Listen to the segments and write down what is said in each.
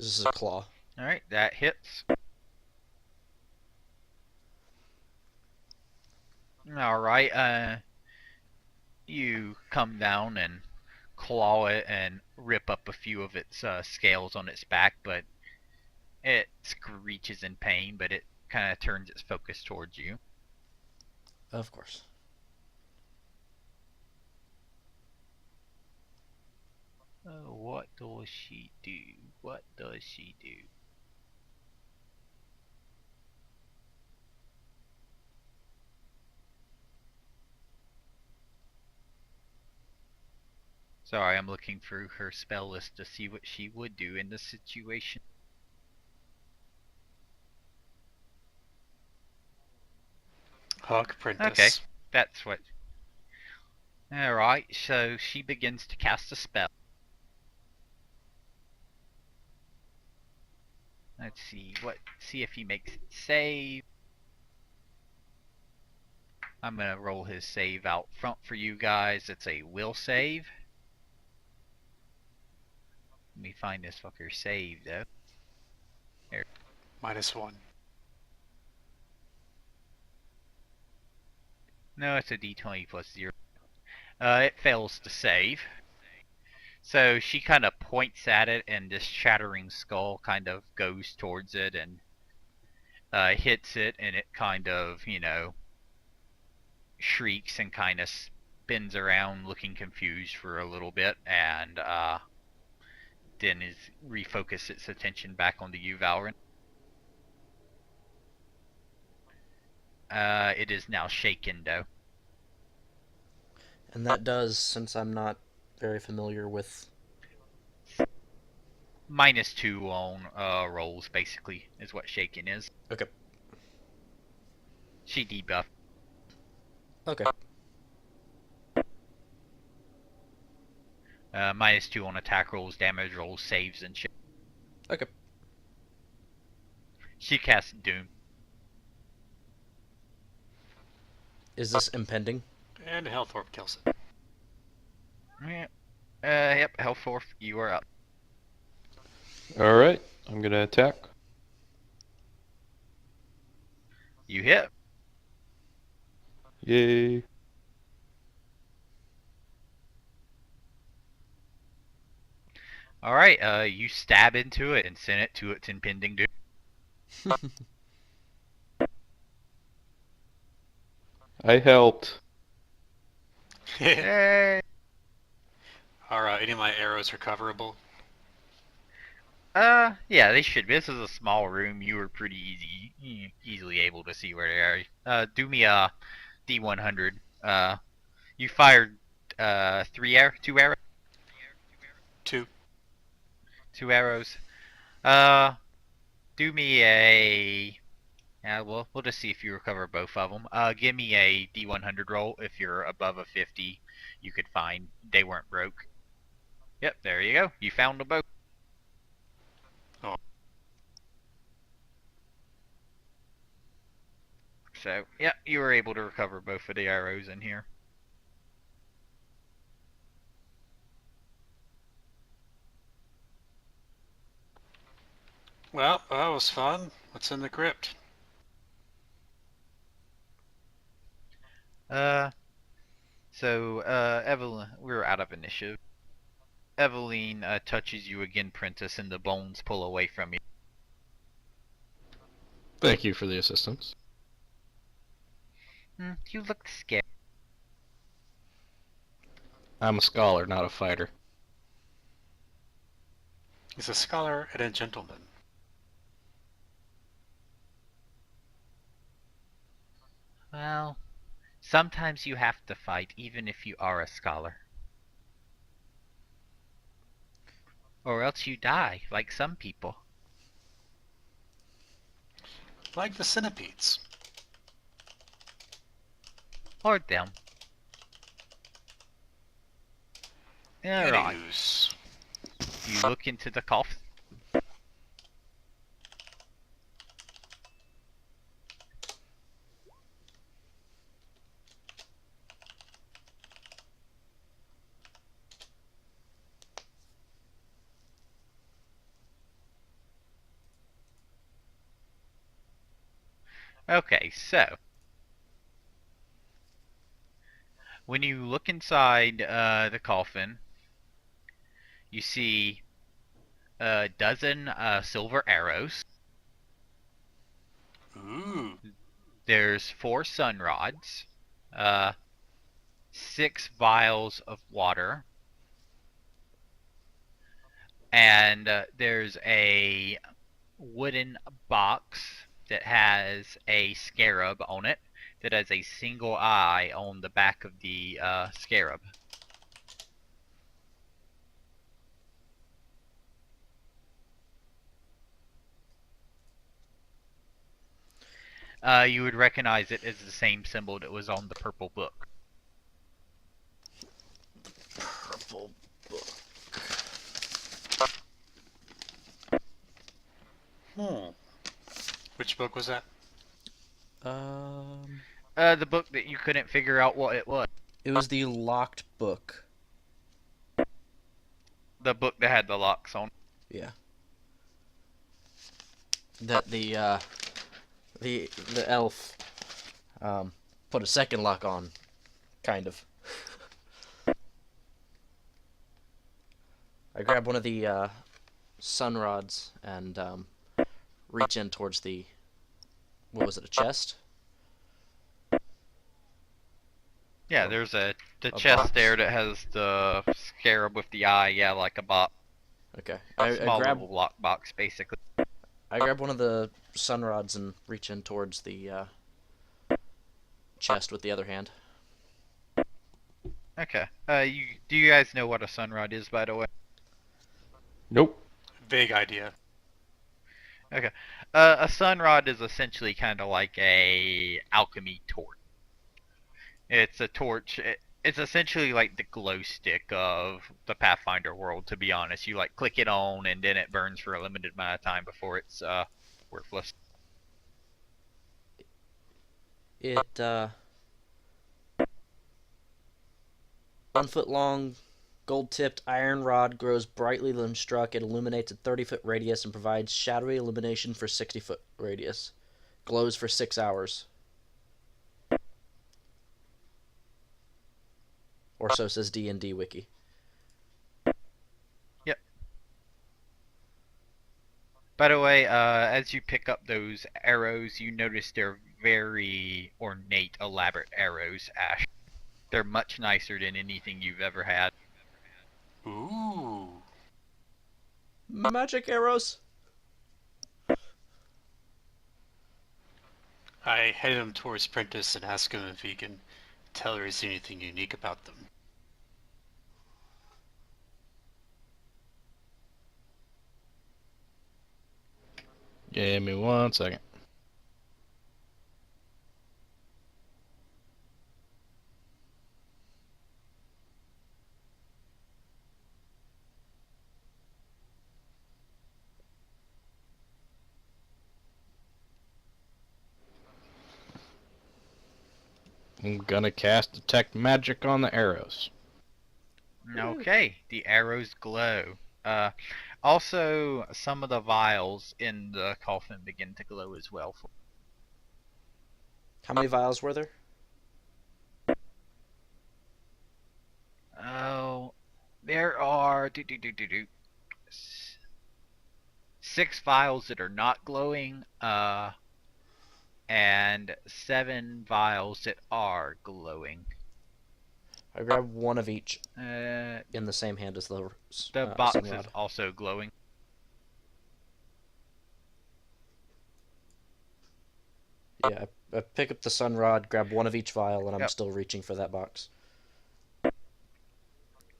This is a claw. Alright, that hits. Alright, you come down and claw it and rip up a few of its scales on its back, but it screeches in pain, but it kind of turns its focus towards you. Of course. What does she do? What does she do? Sorry, I'm looking through her spell list to see what she would do in this situation. Hug Okay, Prentice. that's what. Alright, so she begins to cast a spell. Let's see if he makes it save. I'm gonna roll his save out front for you guys. It's a will save. Let me find this fucker save though. There. -1. No, it's a d20 plus 0. It fails to save. So she kind of points at it, and this shattering skull kind of goes towards it and hits it, and it kind of, shrieks and kind of spins around looking confused for a little bit, and then refocus its attention back onto you, Valorant. It is now shaken, though. And that does, since I'm not very familiar with... -2 on rolls, basically, is what shaken is. Okay. She debuffed. Okay. -2 on attack rolls, damage rolls, saves, and shit. Okay. She casts Doom. Is this impending? And Health Orb kills it. Yeah. Yep, Hellforth, you are up. Alright, I'm gonna attack. You hit. Yay. Alright, you stab into it and send it to its impending doom. I helped. Hey! Are any of my arrows recoverable? Yeah, they should be. This is a small room. You were pretty easily able to see where they are. Do me a D100. You fired, 2 arrows? 2. 2 arrows. Do me a... Yeah, we'll just see if you recover both of them. Give me a D100 roll. If you're above a 50, you could find they weren't broke. Yep, there you go. You found them both. Oh. So, yeah, you were able to recover both of the arrows in here. Well, that was fun. What's in the crypt? Evelyn, we're out of initiative. Eveline touches you again, Prentice, and the bones pull away from you. Thank you for the assistance. You look scared. I'm a scholar, not a fighter. He's a scholar and a gentleman. Well, sometimes you have to fight, even if you are a scholar. Or else you die, like some people. Like the centipedes. Or them. Alright. Anywho's. You look into the coffin. Okay, so when you look inside the coffin, you see a dozen silver arrows. Ooh. There's 4 sun rods, uh, 6 vials of water, and there's a wooden box that has a scarab on it that has a single eye on the back of the scarab. You would recognize it as the same symbol that was on the purple book. Purple book. Which book was that? The book that you couldn't figure out what it was. It was the locked book. The book that had the locks on. Yeah. That the elf put a second lock on, kind of. I grab one of the sun rods and reach in towards the, what was it, a chest? Yeah, Or there's the a chest box? there that has the scarab with the eye. Yeah, like a box, Okay. a small grab little lock box, basically. I grab one of the sun rods and reach in towards the chest with the other hand. Okay. Do you guys know what a sunrod is, by the way? Nope. Vague idea. Okay. A sunrod is essentially kind of like a alchemy torch. It's a torch. It's essentially like the glow stick of the Pathfinder world. To be honest, you like click it on, and then it burns for a limited amount of time before it's worthless. It 1 foot long, gold-tipped iron rod grows brightly when struck. It illuminates a 30-foot radius and provides shadowy illumination for 60-foot radius. Glows for 6 hours. Or so says D&D Wiki. Yep. By the way, as you pick up those arrows, you notice they're very ornate, elaborate arrows, Ash. They're much nicer than anything you've ever had. Ooh. Magic arrows? I head him towards Prentice and ask him if he can tell her is anything unique about them. Give me 1 second. I'm gonna cast Detect Magic on the arrows. Okay, the arrows glow. Also, some of the vials in the coffin begin to glow as well. How many vials were there? Oh, there are 6 vials that are not glowing, and 7 vials that are glowing. I grab one of each The in the same hand as the box sun is rod. also glowing. Yeah, I pick up the sun rod, grab one of each vial, and I'm Yep. still reaching for that box.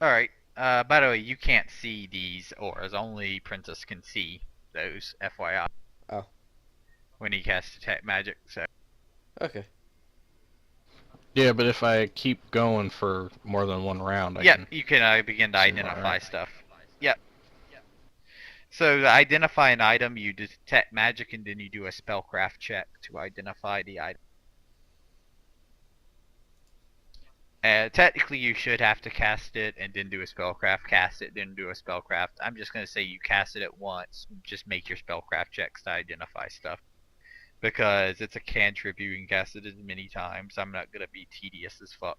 Alright, by the way, you can't see these auras. Only Princess can see those, FYI. Oh. When he casts Detect Magic, so. Okay. Yeah, but if I keep going for more than 1 round, I Yep, can. you can begin to see identify alright. stuff. Yep. So to identify an item, you detect magic, and then you do a spellcraft check to identify the item. Technically, you should have to cast it and then do a spellcraft, cast it, then do a spellcraft. I'm just going to say you cast it at once. Just make your spellcraft checks to identify stuff. because it's a cantrip. You can cast it as many times. I'm not gonna be tedious as fuck.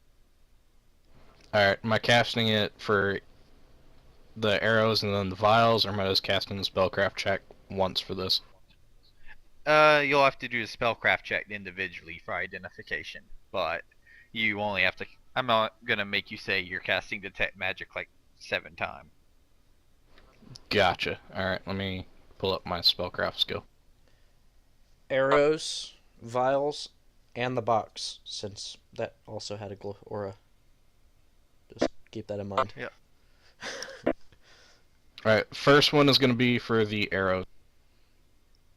Alright, am I casting it for the arrows and then the vials, or am I just casting the spellcraft check once for this? You'll have to do a spellcraft check individually for identification, but you only have to. I'm not gonna make you say you're casting detect magic like 7 times. Gotcha. Alright, let me pull up my spellcraft skill. Arrows, vials, and the box, since that also had a glow aura. Just keep that in mind. Yep. Alright, first one is going to be for the arrows.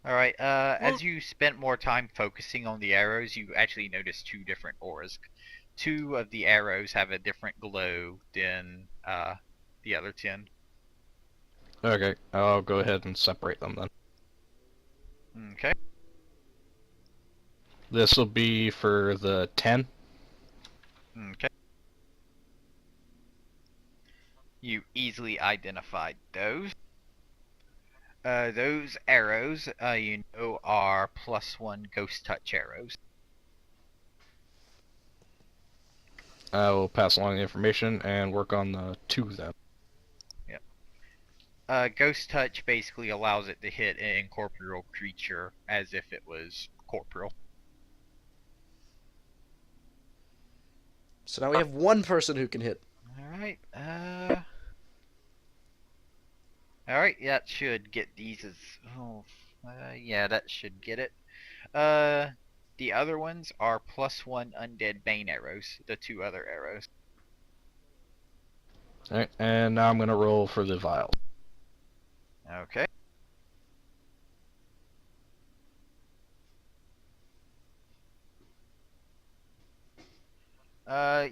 Alright, as you spent more time focusing on the arrows, you actually noticed 2 different auras. 2 of the arrows have a different glow than the other 10. Okay, I'll go ahead and separate them then. Okay. This will be for the 10. Okay. You easily identified those. Those arrows, you know, are +1 ghost touch arrows. I will pass along the information and work on the 2 then. Ghost touch basically allows it to hit an incorporeal creature as if it was corporeal. So now we have one person who can hit. Alright, Alright, that should get these as... Oh, yeah, that should get it. The other ones are +1 undead bane arrows, the 2 other arrows. Alright, and now I'm going to roll for the vial. Okay.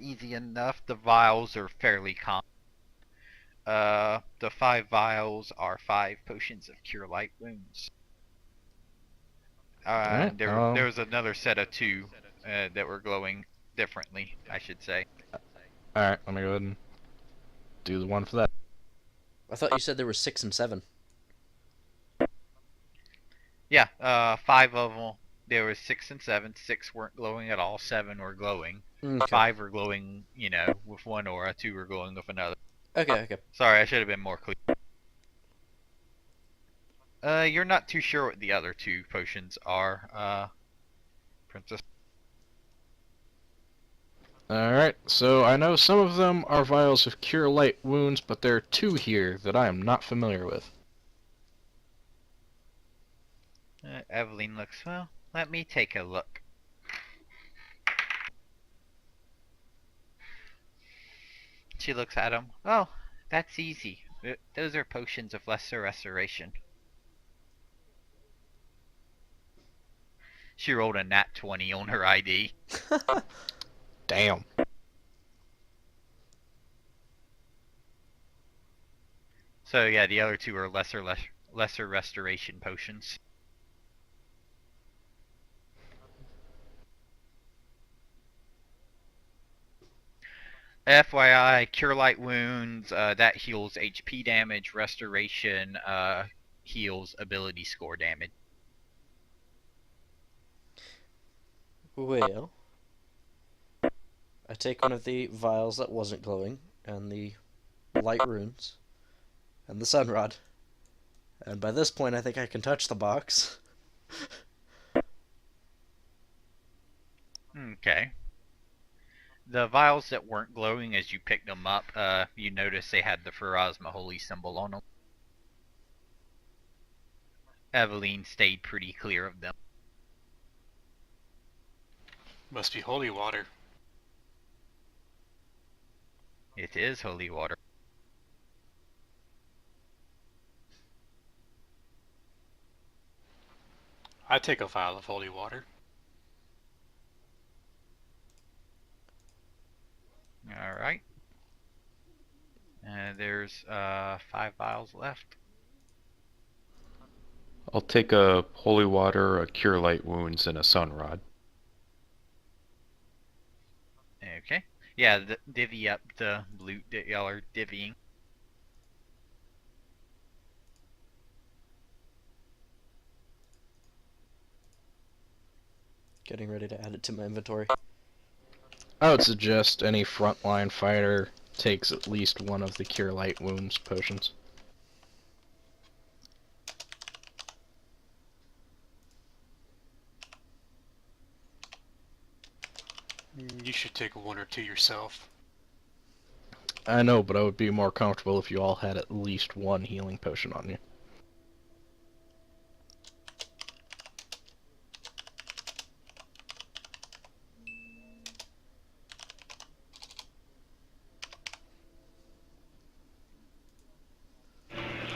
Easy enough. The vials are fairly common. The 5 vials are 5 potions of cure light wounds. Alright, There was another set of 2 that were glowing differently, I should say. Alright, let me go ahead and do the one for that. I thought you said there were 6 and 7. Yeah, 5 of them. There was 6 and 7. 6 weren't glowing at all. 7 were glowing. Okay. 5 were glowing, you know, with one aura. 2 were glowing with another. Okay. Sorry, I should have been more clear. You're not too sure what the other 2 potions are, Princess. Alright, so I know some of them are vials of cure light wounds, but there are 2 here that I am not familiar with. Evelyn looks, well, let me take a look. She looks at him. Oh, that's easy. Those are potions of lesser restoration. She rolled a nat 20 on her ID. Damn. So yeah, the other 2 are lesser restoration potions. FYI, Cure Light Wounds, that heals HP damage, Restoration heals ability score damage. Well, I take one of the vials that wasn't glowing, and the light runes, and the sun rod. And by this point, I think I can touch the box. Okay. The vials that weren't glowing as you picked them up, you notice they had the Pharasma Holy symbol on them. Evelyn stayed pretty clear of them. Must be holy water. It is holy water. I take a vial of holy water. Alright. There's 5 vials left. I'll take a holy water, a cure light wounds, and a sun rod. Okay. Yeah, divvy up the loot that y'all are divvying. Getting ready to add it to my inventory. I would suggest any frontline fighter takes at least one of the Cure Light Wounds potions. You should take one or two yourself. I know, but I would be more comfortable if you all had at least one healing potion on you.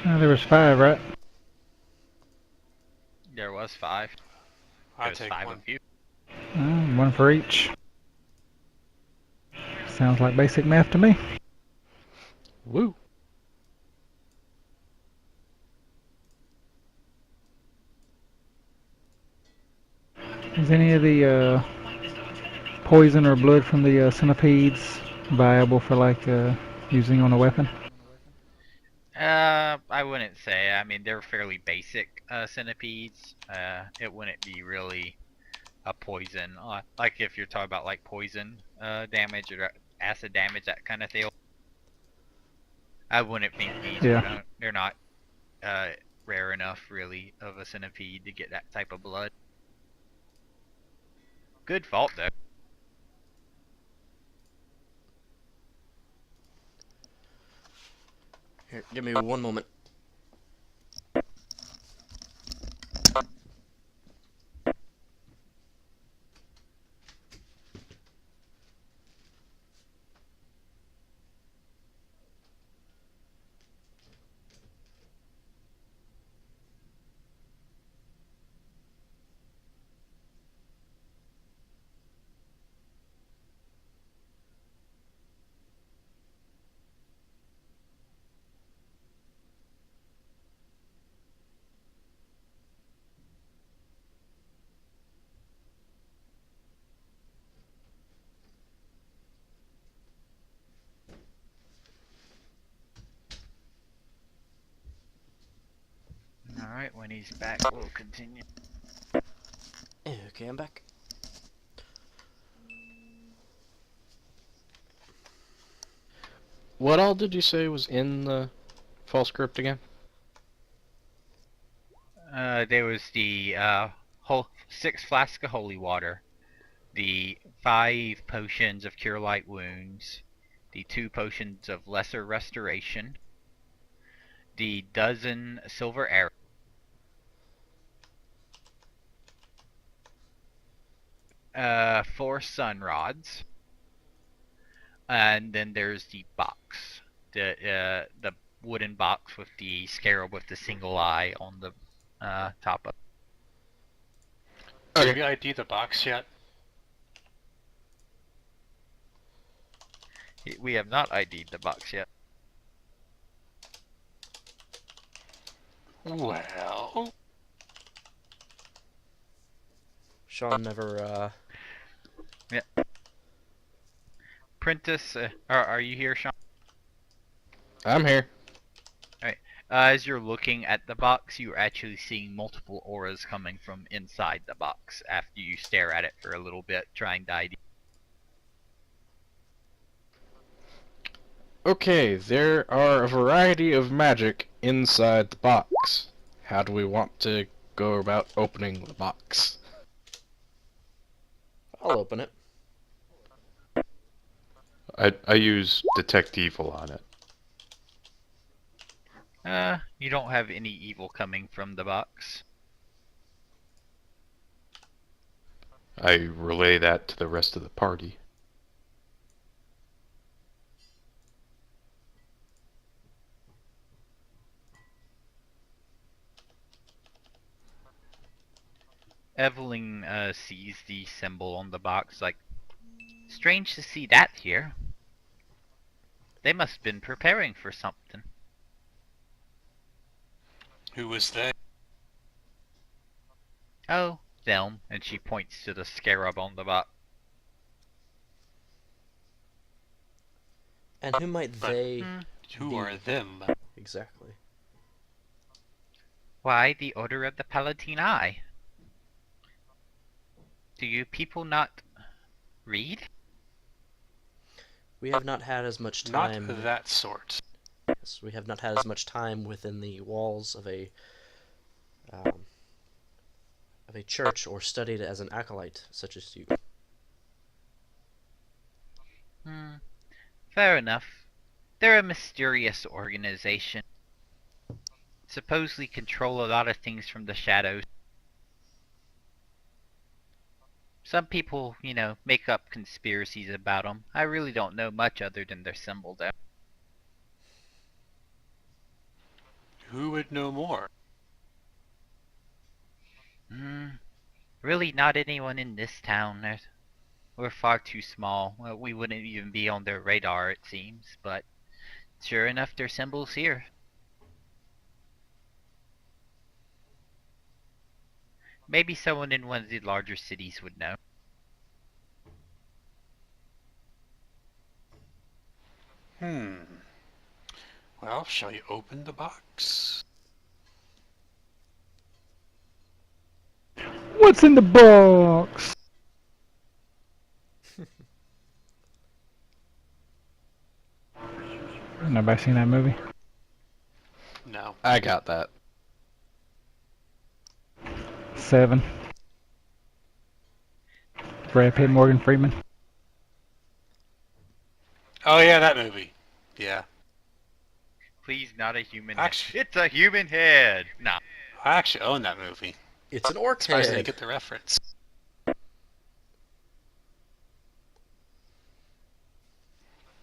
There was 5, right? There was 5. I'll There was take 5 one. of you. One for each. Sounds like basic math to me. Woo! Is any of the poison or blood from the centipedes viable for like using on a weapon? I wouldn't say. I mean, they're fairly basic centipedes. It wouldn't be really a poison. Like if you're talking about like poison damage or acid damage, that kind of thing. I wouldn't think these Yeah. they're not rare enough really of a centipede to get that type of blood. Good fault though. Here, give me one moment. Alright, when he's back, we'll continue. Okay, I'm back. What all did you say was in the false script again? There was the 6 flasks of holy water, the 5 potions of cure light wounds, the 2 potions of lesser restoration, the 12 silver arrows, 4 sun rods, and then there's the box, the wooden box with the scarab with the single eye on the top of. Did we ID the box yet? We have not ID'd the box yet. Well, Sean never, Prentice, are you here, Sean? I'm here. As you're looking at the box, you're actually seeing multiple auras coming from inside the box after you stare at it for a little bit, trying to ID. Okay, there are a variety of magic inside the box. How do we want to go about opening the box? I'll open it. I use detect evil on it. You don't have any evil coming from the box. I relay that to the rest of the party. Evelyn sees the symbol on the box, like, strange to see that here. They must have been preparing for something. who was they? Oh, them, and she points to the scarab on the box. And who might But- they Who be? are them? Exactly. Why, the Order of the Palatine Eye. Do you people not read? We have not had as much Not time. that sort. Yes, we have not had as much time within the walls um, of a church or studied as an acolyte such as you. Hmm, fair enough. They're a mysterious organization. Supposedly control a lot of things from the shadows. Some people, make up conspiracies about them. I really don't know much other than their symbol, though. Who would know more? Hmm, really not anyone in this town. We're far too small. We wouldn't even be on their radar, it seems, but sure enough, their symbol's here. Maybe someone in one of the larger cities would know. Well, shall we open the box? What's in the box? Nobody seen that movie? No. I got that. 7. Brad Pitt, Morgan Freeman. Oh yeah, that movie. Yeah. Please, not a human Actually- head. It's a human head! Nah. I actually own that movie. It's an orc Surprised I didn't head. get the reference. Okay.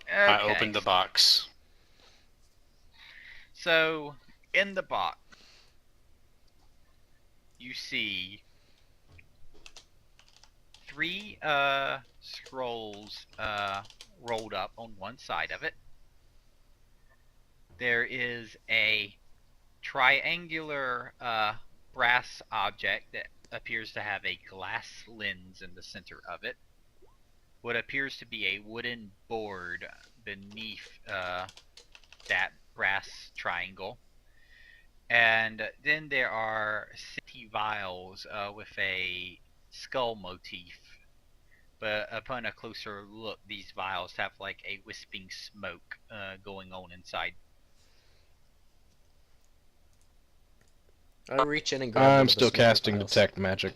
I opened the box. So, in the box, you see 3 scrolls rolled up on one side of it. There is a triangular brass object that appears to have a glass lens in the center of it. What appears to be a wooden board beneath that brass triangle. And then there are 60 vials with a skull motif. But upon a closer look, these vials have like a wisping smoke going on inside. I reach in and grab one I'm of the still smoky casting vials. detect magic.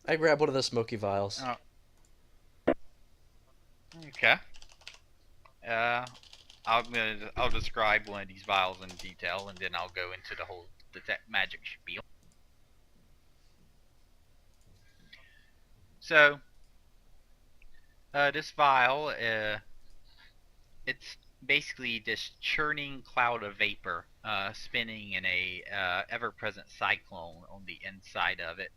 I grab one of the smoky vials. Oh. Okay. I'll describe one of these vials in detail, and then I'll go into the whole detect magic spiel. So, this vial, it's basically this churning cloud of vapor, spinning in a ever-present cyclone on the inside of it.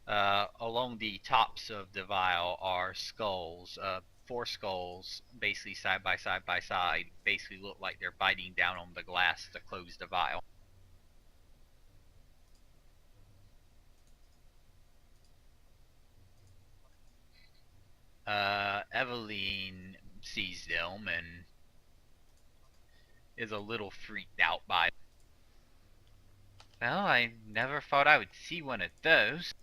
Along the tops of the vial are skulls, 4 skulls, basically side by side, basically look like they're biting down on the glass to close the vial. Eveline sees them and is a little freaked out by it. Well, I never thought I would see one of those.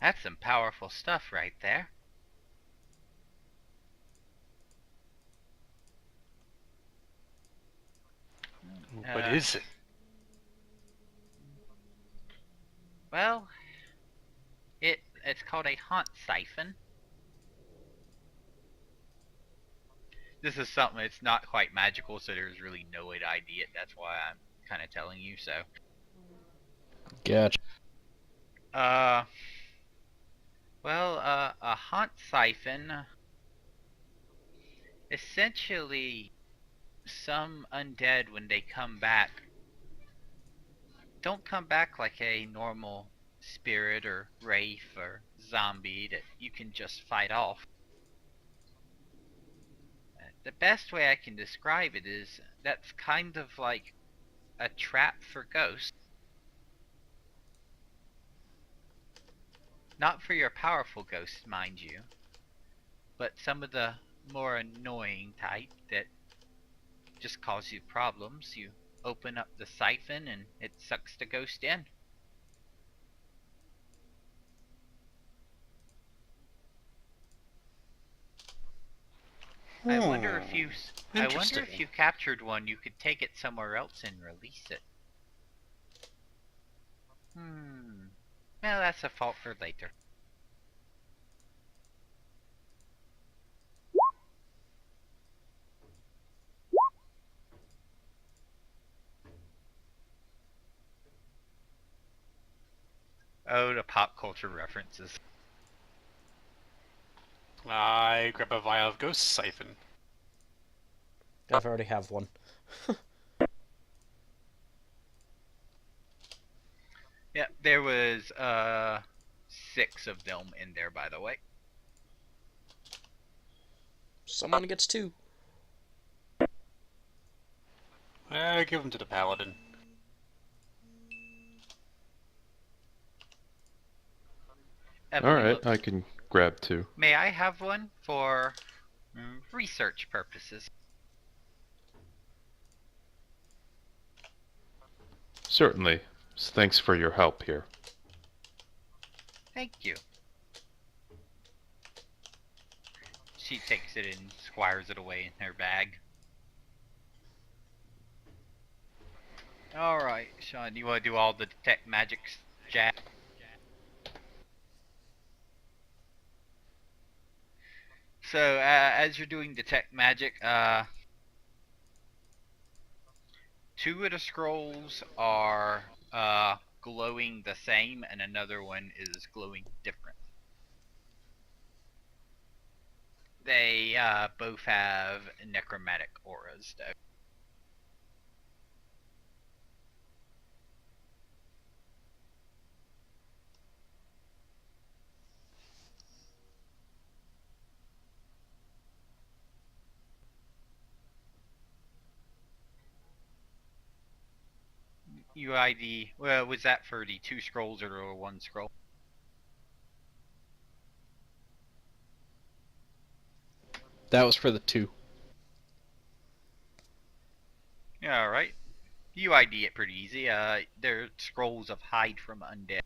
That's some powerful stuff right there. What is it? Well, it's called a haunt siphon. This is something that's not quite magical, so there's really no way to ID it. That's why I'm kind of telling you so. Gotcha. A haunt siphon, essentially, some undead, when they come back, don't come back like a normal spirit or wraith or zombie that you can just fight off. The best way I can describe it is that's kind of like a trap for ghosts. Not for your powerful ghosts, mind you, but some of the more annoying type that just cause you problems. You open up the siphon and it sucks the ghost in. I wonder if you captured one, you could take it somewhere else and release it. Well, that's a fault for later. Oh, the pop culture references. I grab a vial of ghost siphon. I already have one. Yeah, there was 6 of them in there, by the way. Someone gets 2. I give them to the paladin. Alright, I can grab 2. May I have one for research purposes? Certainly. Thanks for your help here. Thank you. She takes it and squires it away in her bag. Alright, Sean, you want to do all the detect magic jazz? So, as you're doing detect magic, 2 of the scrolls are glowing the same, and another one is glowing different. They both have necromantic auras, though. UID, well, was that for the 2 scrolls or the 1 scroll? That was for the 2. Yeah, alright. UID it pretty easy. They're scrolls of hide from undead.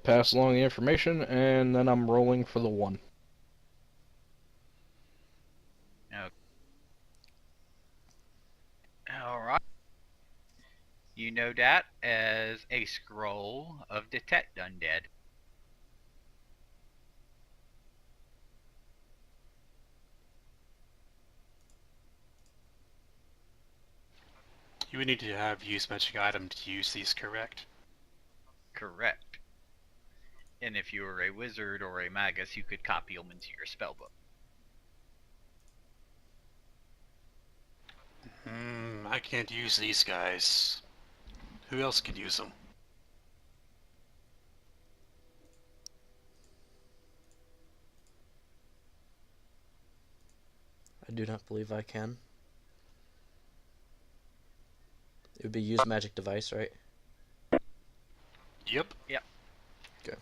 Pass along the information, and then I'm rolling for the 1. Alright. You know that as a scroll of detect undead. You would need to have used magic item to use these, correct? Correct. And if you were a wizard or a magus, you could copy them into your spellbook. I can't use these guys. Who else could use them? I do not believe I can. It would be use magic device, right? Yep. Yep. Okay.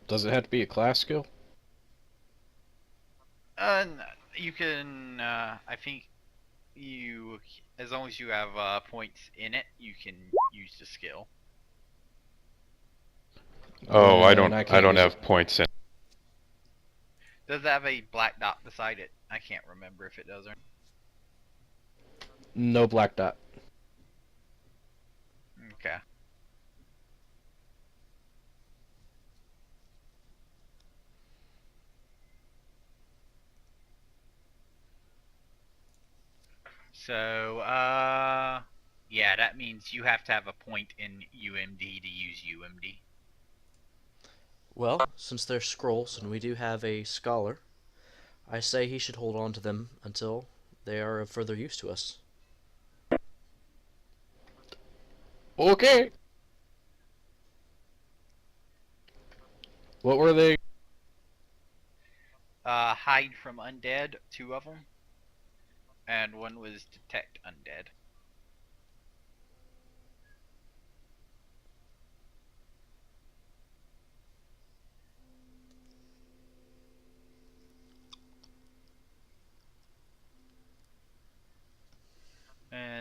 Does it have to be a class skill? You can, I think you, as long as you have points in it, you can use the skill. Oh, I Then don't I can't use have it. points in. Does it have a black dot beside it? I can't remember if it does or not. No black dot. Okay. So, yeah, that means you have to have a point in UMD to use UMD. Well, since they're scrolls and we do have a scholar, I say he should hold on to them until they are of further use to us. Okay. What were they? Hide from undead, 2 of them. And 1 was detect undead.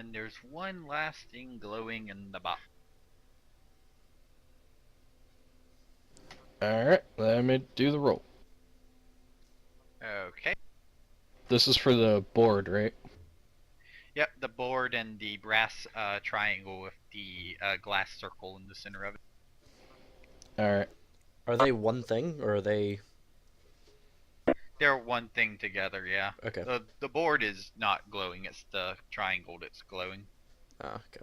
and there's one last thing glowing in the box. Alright, let me do the roll. Okay. This is for the board, right? Yep, the board and the brass triangle with the glass circle in the center of it. Alright. Are they one thing, or are they... They're one thing together, yeah. Okay. The board is not glowing, it's the triangle that's glowing. Okay.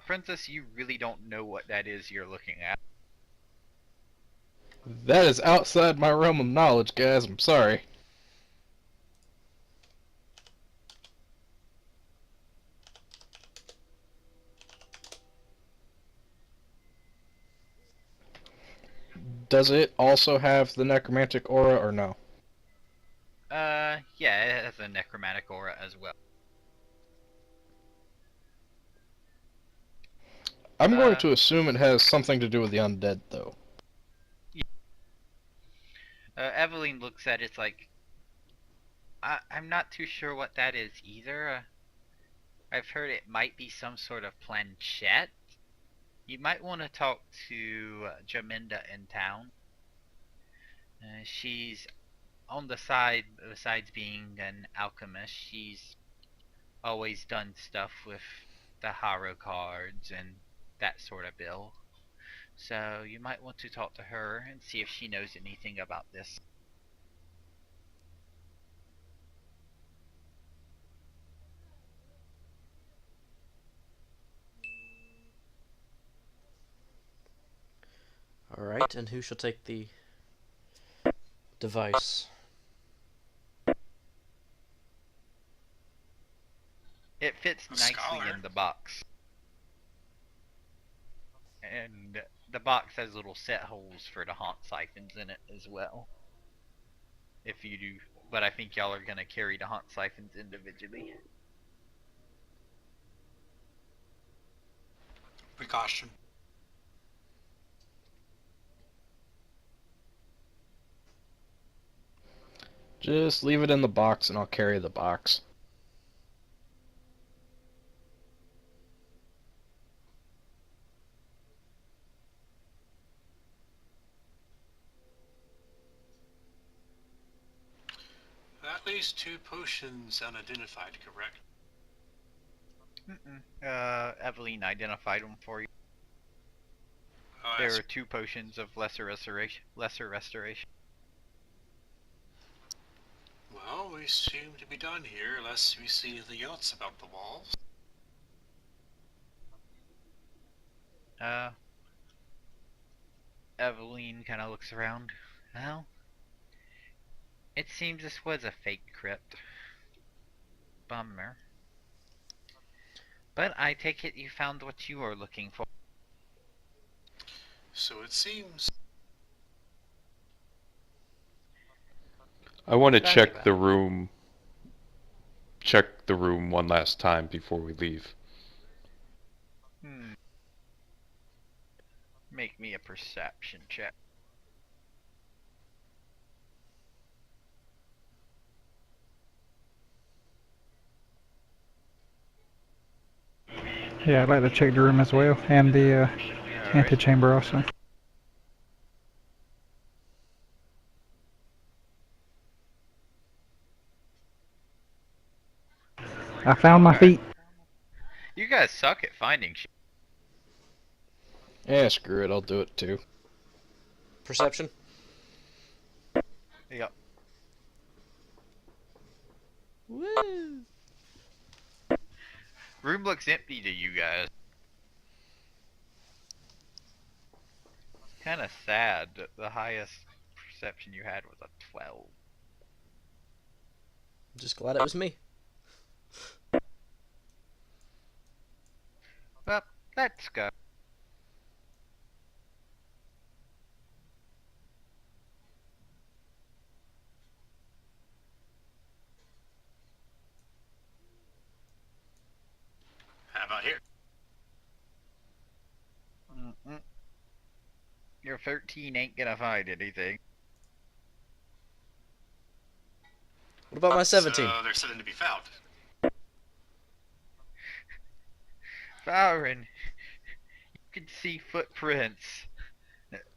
Princess, you really don't know what that is you're looking at. That is outside my realm of knowledge, guys. I'm sorry. Does it also have the necromantic aura or no? Yeah, it has a necromantic aura as well. I'm going to assume it has something to do with the undead, though. Evelyn looks at it, it's like, I'm not too sure what that is either. I've heard it might be some sort of planchette. You might want to talk to Jaminda in town. She's on the side, besides being an alchemist, she's always done stuff with the Harrow cards and that sort of bill. So you might want to talk to her and see if she knows anything about this. Alright, and who shall take the device? It fits A nicely scholar. in the box. And the box has little set holes for the haunt siphons in it as well. If you do, but I think y'all are gonna carry the haunt siphons individually. Precaution. Just leave it in the box and I'll carry the box. At least 2 potions unidentified, correct? Evelyn identified them for you. Oh, There that's are 2 potions of lesser restoration. well, we seem to be done here, unless we see anything else about the walls. Evelyn kind of looks around. Well, it seems this was a fake crypt. Bummer. But I take it you found what you were looking for. So it seems. I want to Glad check about the it. room. Check the room one last time before we leave. Make me a perception check. Yeah, I'd like to check the room as well, and the Alright. antechamber also. I found my feet. You guys suck at finding shit. Yeah, screw it, I'll do it too. Perception? Yep. Woo! Room looks empty to you guys. Kind of sad that the highest perception you had was a 12. I'm just glad it was me. Well, let's go. How about here? Mm-mm. Your 13 ain't gonna find anything. What about my 17? So there's something to be found. Byron, you can see footprints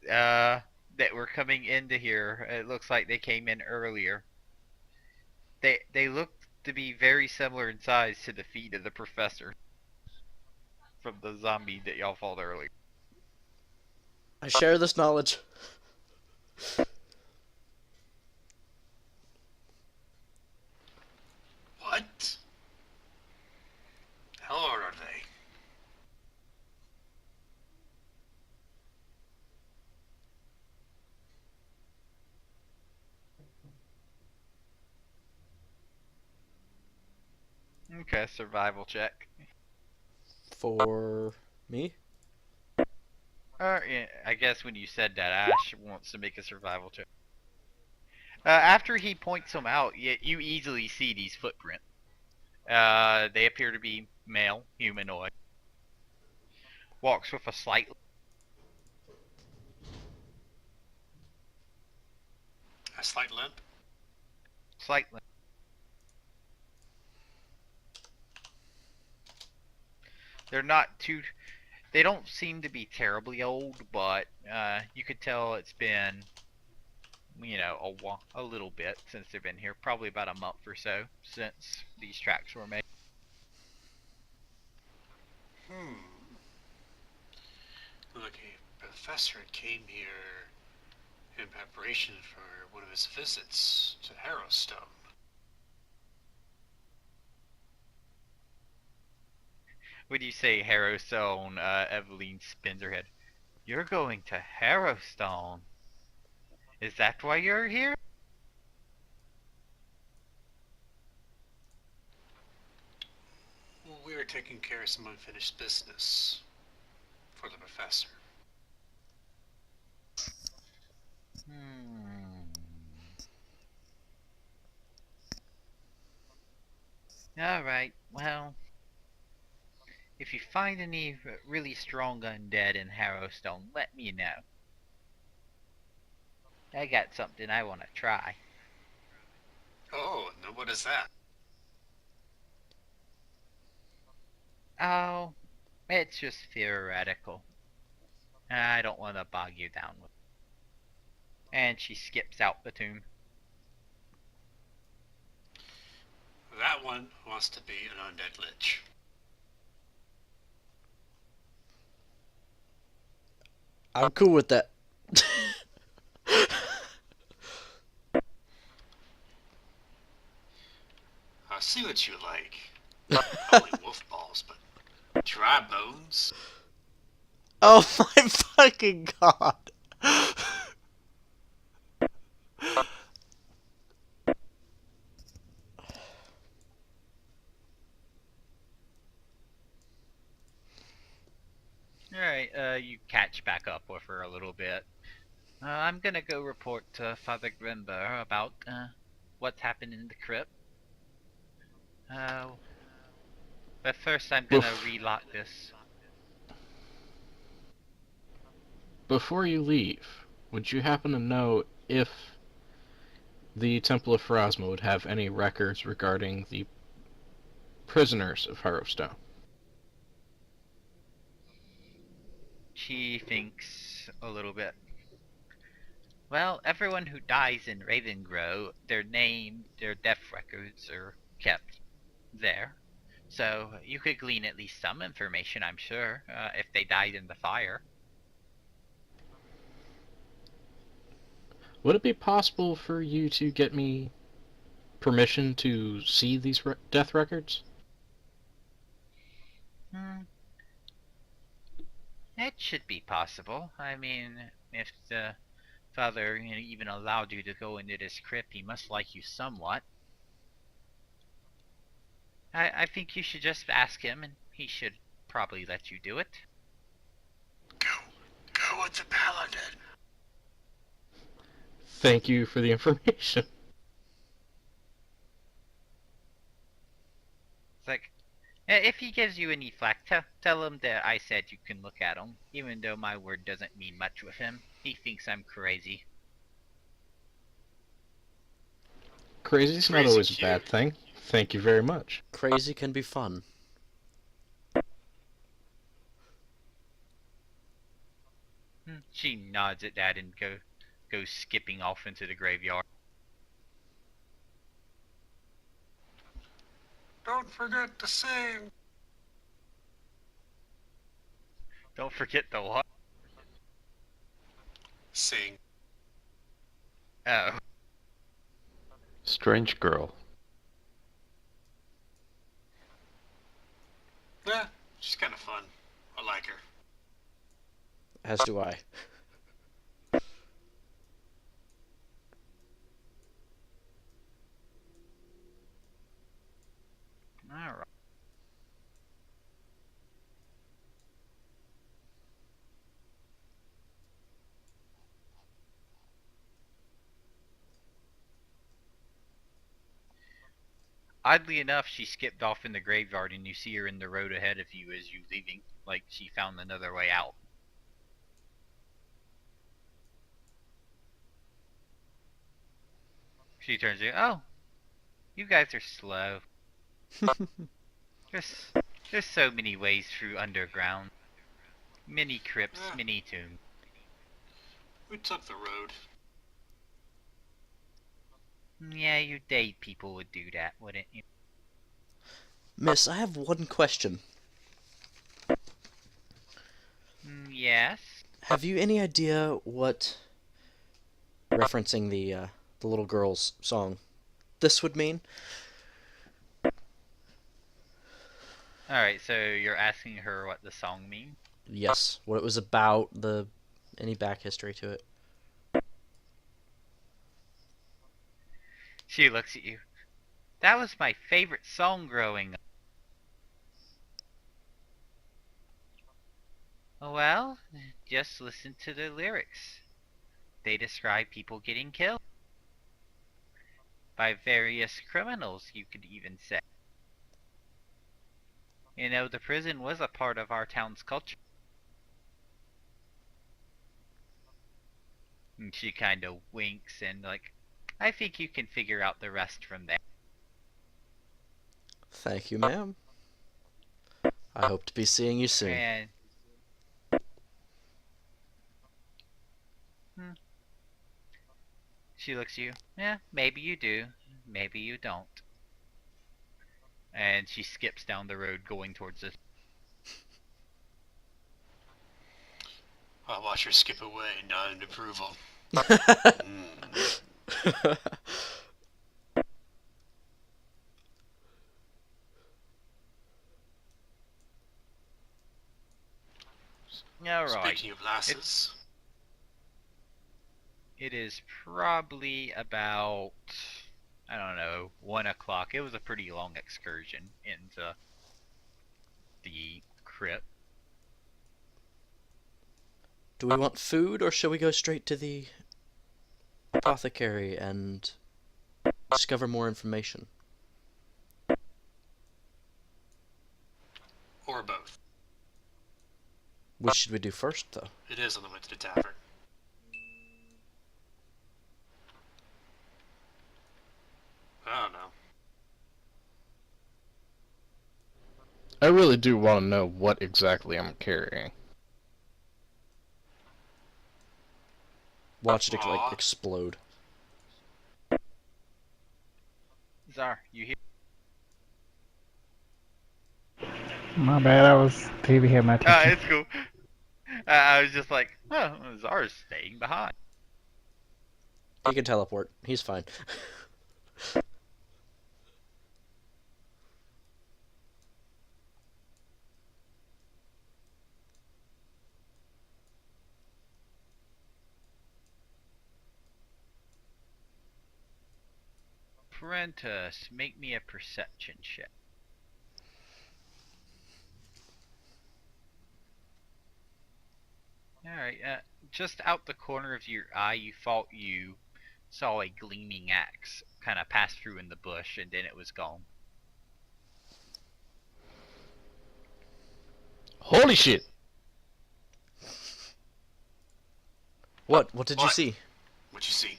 that were coming into here. It looks like they came in earlier. They look to be very similar in size to the feet of the professor from the zombie that y'all fought earlier. I share this knowledge. What? How old are they? Okay, survival check. For me? Yeah, I guess when you said that, Ash wants to make a survival check. After he points them out, you easily see these footprints. They appear to be male, humanoid. Walks with a A slight limp? slightly. They're not too. They don't seem to be terribly old, but you could tell it's been, a little bit since they've been here. Probably about a month or so since these tracks were made. Look, a professor came here in preparation for one of his visits to Harrowstone. When you say Harrowstone, Eveline spins her head. You're going to Harrowstone? Is that why you're here? Well, we were taking care of some unfinished business for the professor. Alright, well, if you find any really strong undead in Harrowstone, let me know. I got something I want to try. Oh, no, what is that? Oh, it's just theoretical. I don't want to bog you down with it. And she skips out the tomb. That one wants to be an undead lich. I'm cool with that. I see what you like. Not only wolf balls, but dry bones. Oh my fucking god. Alright, you catch back up with her a little bit. I'm gonna go report to Father Grimber about, what's happened in the crypt. But first I'm gonna relock this. Before you leave, would you happen to know if the Temple of Pharasma would have any records regarding the prisoners of Harrowstone? She thinks a little bit. Well, everyone who dies in Ravengrow, their name, their death records are kept there. So you could glean at least some information, I'm sure, if they died in the fire. Would it be possible for you to get me permission to see these death records? It should be possible. I mean, if the father even allowed you to go into this crypt, he must like you somewhat. I think you should just ask him, and he should probably let you do it. Go with the paladin. Thank you for the information. It's like, if he gives you any flack, tell him that I said you can look at him, even though my word doesn't mean much with him. He thinks I'm crazy. Crazy's not Crazy always a cute. bad thing. Thank you very much. Crazy can be fun. She nods at that and goes skipping off into the graveyard. Don't forget to sing. Don't forget the what? Sing. Oh. Strange girl. Yeah, she's kind of fun. I like her. As do I. Alright. Oddly enough, she skipped off in the graveyard and you see her in the road ahead of you as you leaving. Like she found another way out. She turns to you, oh, you guys are slow. There's, there's so many ways through underground. Many crypts, Yeah. many tombs. We took the road. Yeah, you date people would do that, wouldn't you? Miss, I have one question. Yes. Have you any idea what referencing the little girl's song this would mean? Alright, so you're asking her what the song means? Yes, what it was about, any back history to it. She looks at you. That was my favorite song growing up. Well, just listen to the lyrics. They describe people getting killed. By various criminals, you could even say. You know, the prison was a part of our town's culture. And she kind of winks and like, I think you can figure out the rest from there. Thank you, ma'am. I hope to be seeing you soon. And she looks at you. Yeah, maybe you do. Maybe you don't. And she skips down the road going towards this. I'll watch her skip away, nod in approval. Alright. Speaking of lasses, It is probably about, I don't know, 1 o'clock. It was a pretty long excursion into the crypt. Do we want food, or shall we go straight to the apothecary and discover more information? or both. Which should we do first, though? It is on the way to the tavern. I don't know. I really do want to know what exactly I'm carrying. Watch it Aw. like explode. Czar, you hear? My bad, I was TV had my attention. It's cool. I was just like, oh, Czar's staying behind. He can teleport. He's fine. Apprentice, make me a perception check. Alright, just out the corner of your eye, you thought you saw a gleaming axe kind of pass through in the bush, and then it was gone. Holy shit! What? What did you What? see? What'd you see?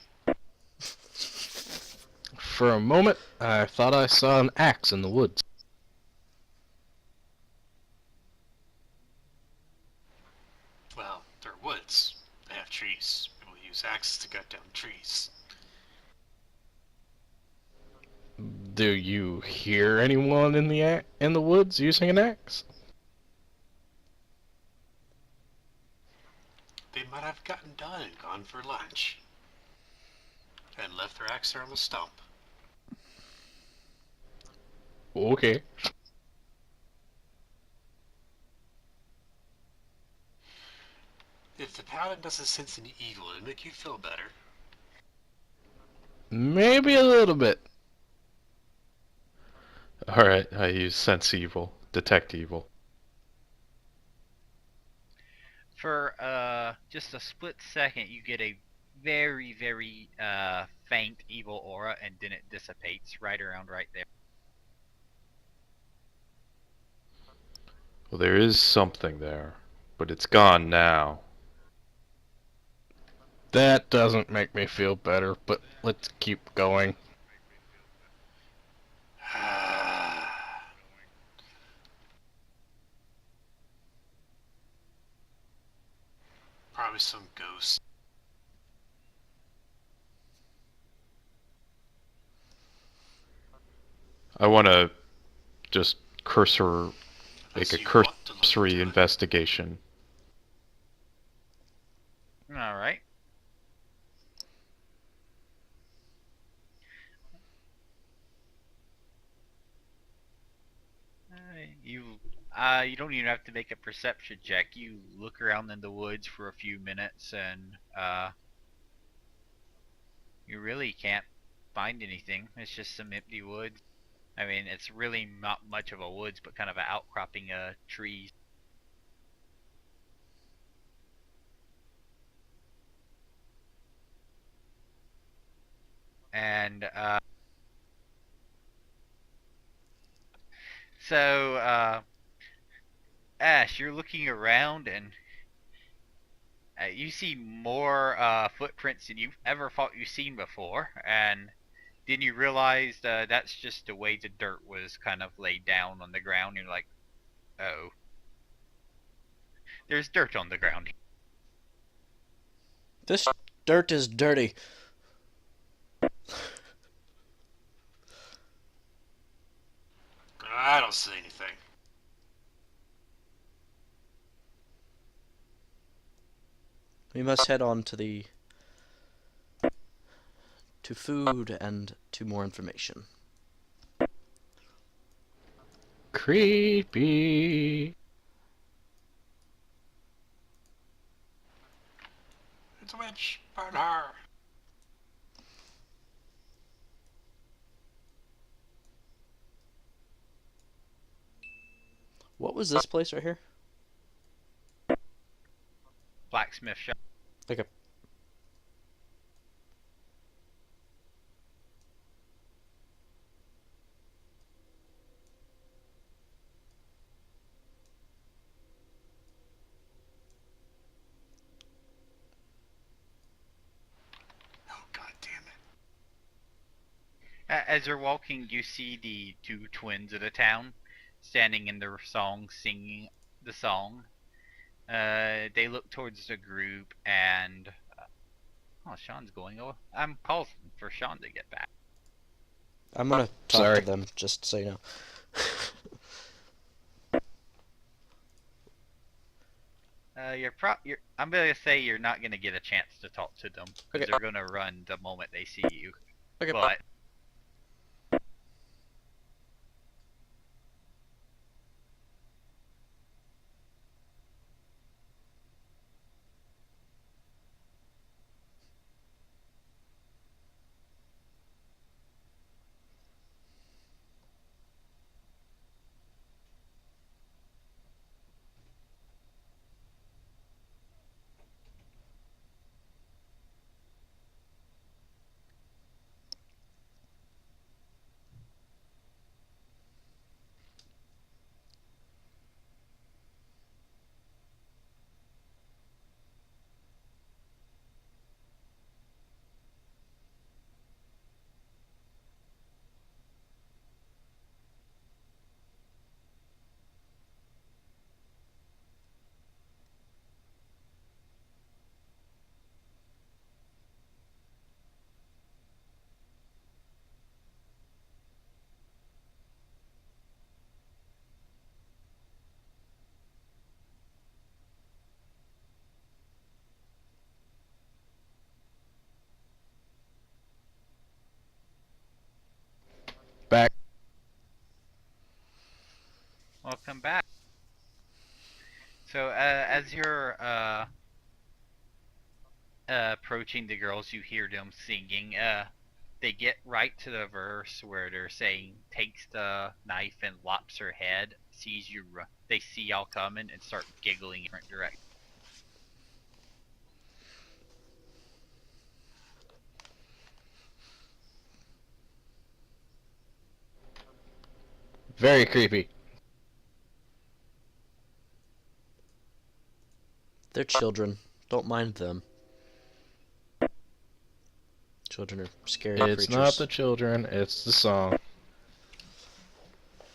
For a moment, I thought I saw an axe in the woods. Well, they're woods. They have trees. People use axes to cut down trees. Do you hear anyone in the woods using an axe? They might have gotten done and gone for lunch. And left their axe there on the stump. Okay. If the paladin doesn't sense any evil, it'll make you feel better. Maybe a little bit. Alright, I use sense evil, detect evil. For just a split second, you get a very, very faint evil aura, and then it dissipates right around right there. Well, there is something there, but it's gone now. That doesn't make me feel better, but let's keep going. Probably some ghost. I want to just make As a you want to look cursory into it. investigation. All right. You don't even have to make a perception check. You look around in the woods for a few minutes, and you really can't find anything. It's just some empty woods. I mean, it's really not much of a woods, but kind of an outcropping of trees. And so, Ash, you're looking around, and you see more footprints than you've ever thought you've seen before. And then you realize that's just the way the dirt was kind of laid down on the ground. You're like, oh, there's dirt on the ground. This dirt is dirty. I don't see anything. We must head on to food and to more information. Creepy. It's a witch. Burn her. What was this place right here? Blacksmith shop. Okay. Oh, god damn it. As you're walking, you see the two twins of the town standing in their song, singing the song. They look towards the group, and oh, Sean's going. Oh, I'm pausing for Sean to get back. I'm gonna talk Sorry. to them, just so you know. I'm gonna say you're not gonna get a chance to talk to them because Okay. they're gonna run the moment they see you. Okay. But welcome back. So, as you're approaching the girls, you hear them singing. They get right to the verse where they're saying, takes the knife and lops her head, sees you, they see y'all coming and start giggling in different directions. Very creepy. They're children. Don't mind them. Children are scary It's creatures. not the children, it's the song.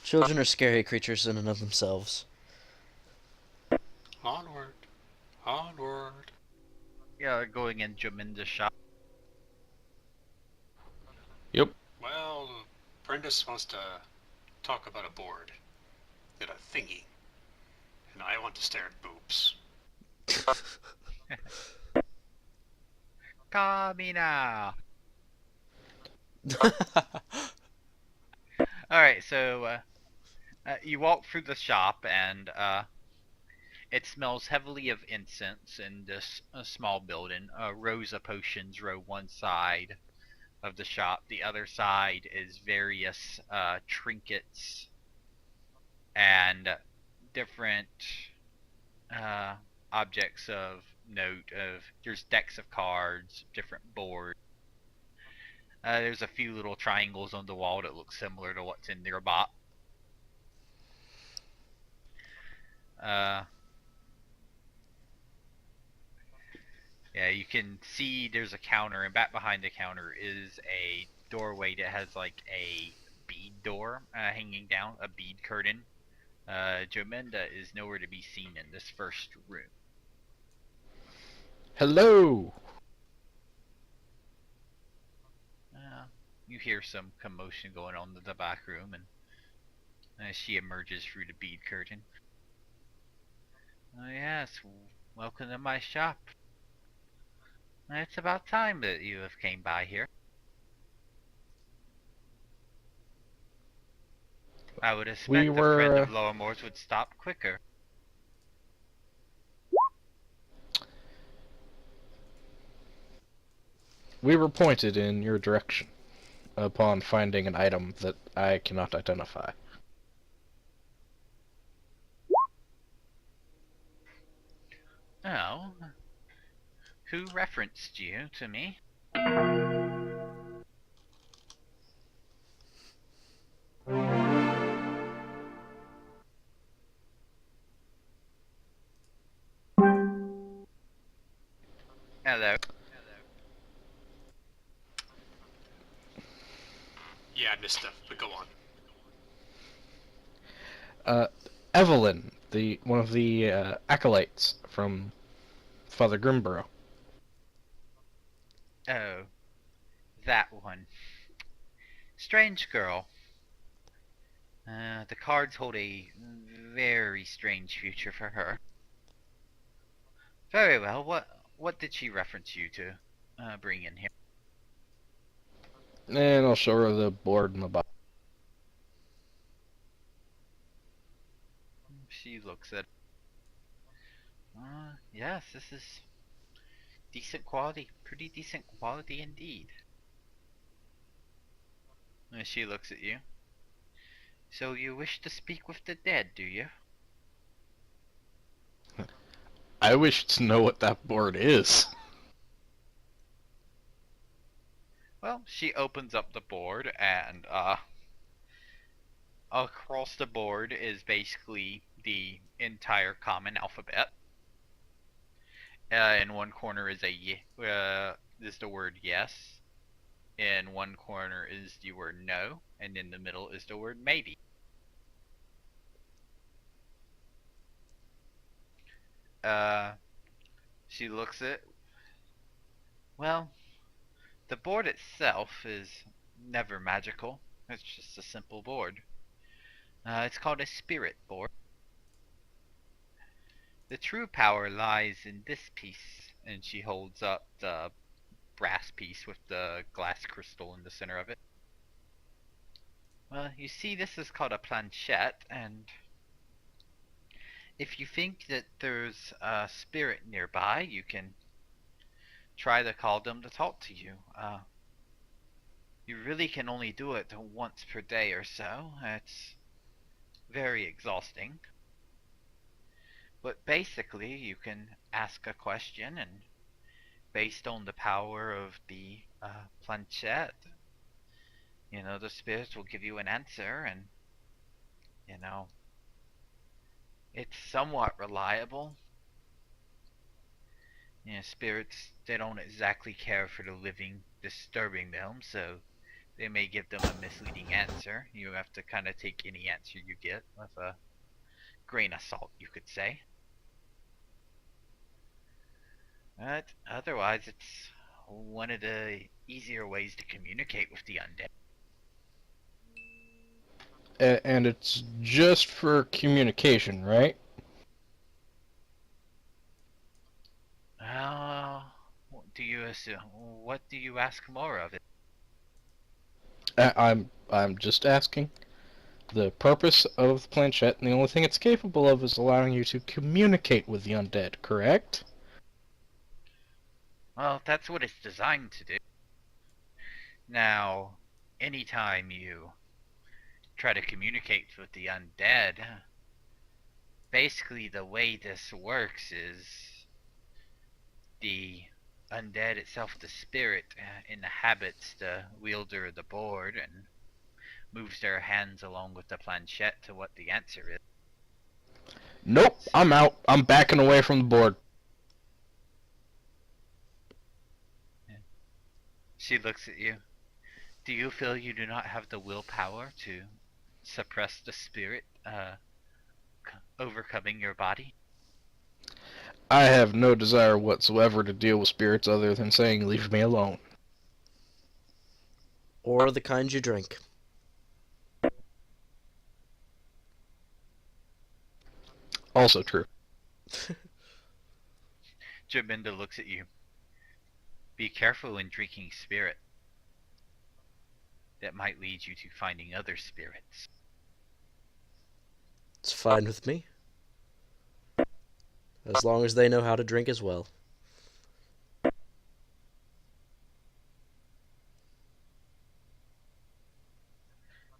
Children are scary creatures in and of themselves. Onward. Onward. Yeah, going in Jaminda's shop. Yep. Well, Brendis wants to talk about a board. Get a thingy. And I want to stare at boobs. Kamina! Alright, so you walk through the shop and it smells heavily of incense in this small building. Rows of potions row one side of the shop. The other side is various trinkets and different objects of note. There's decks of cards, different boards. There's a few little triangles on the wall that look similar to what's in their box. Yeah, you can see there's a counter, and back behind the counter is a doorway that has like a bead door hanging down, a bead curtain. Jomenda is nowhere to be seen in this first room. Hello! You hear some commotion going on in the back room, and as she emerges through the bead curtain. Oh yes, welcome to my shop. It's about time that you have came by here. I would expect We a friend were, of Lowermore's would stop quicker. we were pointed in your direction upon finding an item that I cannot identify. Oh, who referenced you to me? Hello. Yeah, I missed stuff, but go on. Evelyn, one of the acolytes from Father Grimborough. Oh, that one. Strange girl. The cards hold a very strange future for her. Very well. What did she reference you to bring in here? And I'll show her the board in the box. She looks at. Yes, this is decent quality. Pretty decent quality indeed. And she looks at you. So you wish to speak with the dead, do you? I wish to know what that board is. Well, she opens up the board and across the board is basically the entire common alphabet. In one corner is is the word yes. In one corner is the word no, and in the middle is the word maybe. She looks at. Well, the board itself is never magical. It's just a simple board. It's called a spirit board. The true power lies in this piece, and she holds up the brass piece with the glass crystal in the center of it. Well, you see, this is called a planchette, and If you think that there's a spirit nearby, you can try to call them to talk to you. You really can only do it once per day or so. It's very exhausting. But basically, you can ask a question, and based on the power of the planchette, the spirits will give you an answer, and, you know, it's somewhat reliable. Spirits, they don't exactly care for the living disturbing them, so they may give them a misleading answer. You have to kind of take any answer you get with a grain of salt, you could say. But otherwise, it's one of the easier ways to communicate with the undead. And it's just for communication, right? Do you assume? What do you ask more of it? I'm just asking. The purpose of the planchette, and the only thing it's capable of, is allowing you to communicate with the undead, correct? Well, that's what it's designed to do. Now, anytime you try to communicate with the undead, basically the way this works is the undead itself, the spirit, inhabits the wielder of the board and moves their hands along with the planchette to what the answer is. Nope, I'm out. I'm backing away from the board. She looks at you. Do you feel you do not have the willpower to suppress the spirit overcoming your body? I have no desire whatsoever to deal with spirits other than saying, leave me alone. Or the kind you drink. Also true. Jaminda looks at you. Be careful when drinking spirit. That might lead you to finding other spirits. It's fine with me. As long as they know how to drink as well.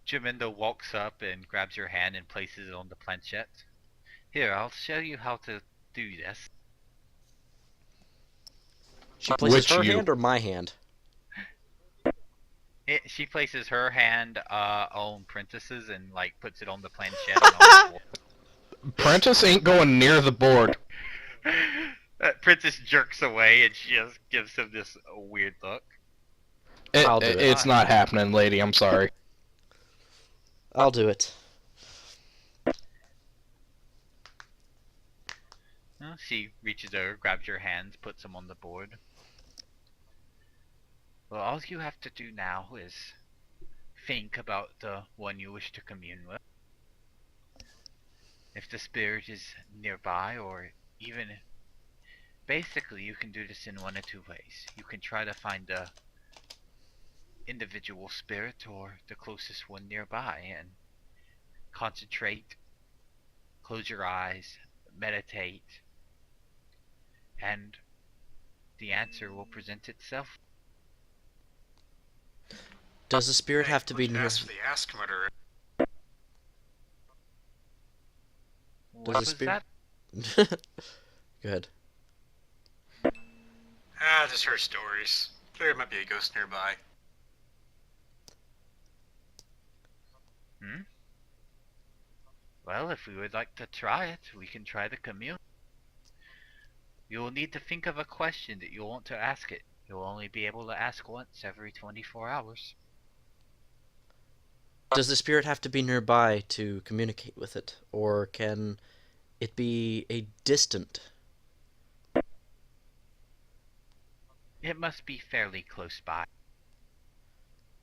Jaminda walks up and grabs your hand and places it on the planchette. Here, I'll show you how to do this. She places Which her you? hand or my hand? She places her hand on Prentice's and puts it on the planchette and on the board. Prentice ain't going near the board. Princess jerks away and she just gives him this weird look. I'll do it. It's not happening, lady. I'm sorry. I'll do it. She reaches over, grabs your hands, puts them on the board. Well, all you have to do now is think about the one you wish to commune with. If the spirit is nearby, or even... Basically, you can do this in one of two ways. You can try to find the individual spirit or the closest one nearby and concentrate, close your eyes, meditate, and the answer will present itself. Does the spirit have to be near? Ask for the ask murderer. What the was spirit- that? Go ahead. I just heard stories. There might be a ghost nearby. Well, if we would like to try it, we can try the commune. You will need to think of a question that you want to ask it. You'll only be able to ask once every 24 hours. Does the spirit have to be nearby to communicate with it? Or can it be a distant? It must be fairly close by.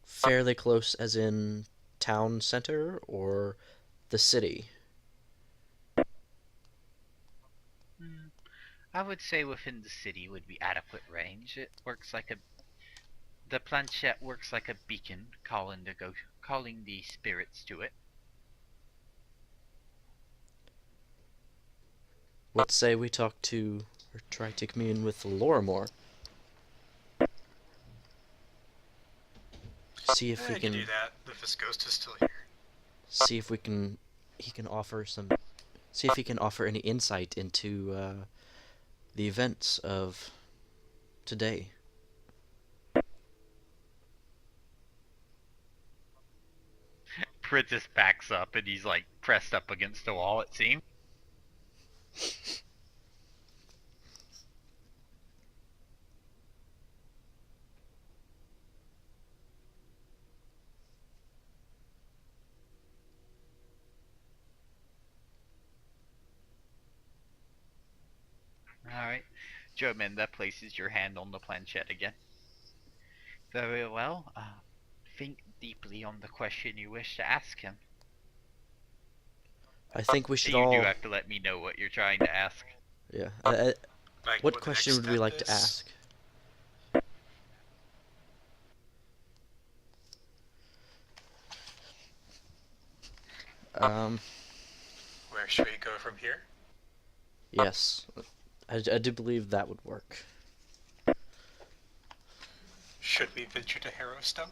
Fairly close as in town center or the city? I would say within the city would be adequate range. It works like the planchette works like a beacon, calling the spirits to it. What say we talk to, or try to commune with Lorimore? See if we I can do can, that if this ghost is still here. see if we can, he can offer some, see if he can offer any insight into the events of today. Princess backs up and he's like pressed up against the wall, it seems. Alright. Jominda places your hand on the planchette again. Very well. Think deeply on the question you wish to ask him. I think we should You do all, have to let me know what you're trying to ask. yeah. Like, What the question next would we step like to is. ask? Where should we go from here? Yes. I do believe that would work. Should we venture to Harrowstone?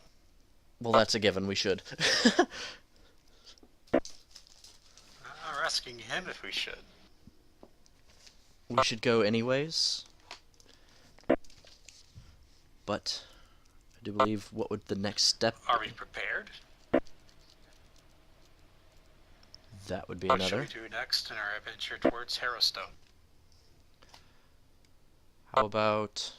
Well, that's a given, we should. We're asking him if we should. We should go anyways. But I do believe what would the next step Are be? we prepared? That would be What should another. we do next in our adventure towards Harrowstone? How about...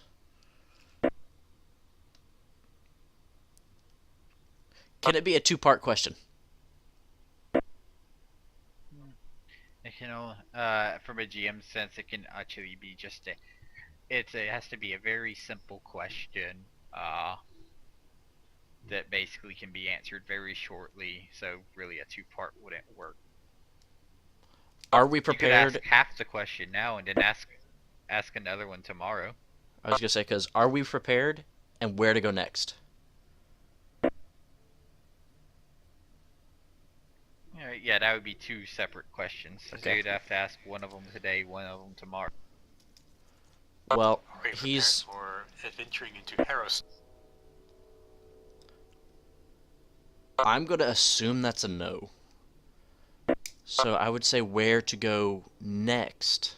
Can it be a two-part question? You know, from a GM sense, it can actually be just a. It has to be a very simple question. That basically can be answered very shortly. So really, a two-part wouldn't work. Are we You could prepared? ask half the question now and then ask another one tomorrow. I was gonna say, because are we prepared, and where to go next? Alright, yeah, that would be two separate questions. So Okay. you'd have to ask one of them today, one of them tomorrow. Well, Are we prepared he's... for adventuring into Harrowstone? I'm gonna assume that's a no. So I would say where to go next.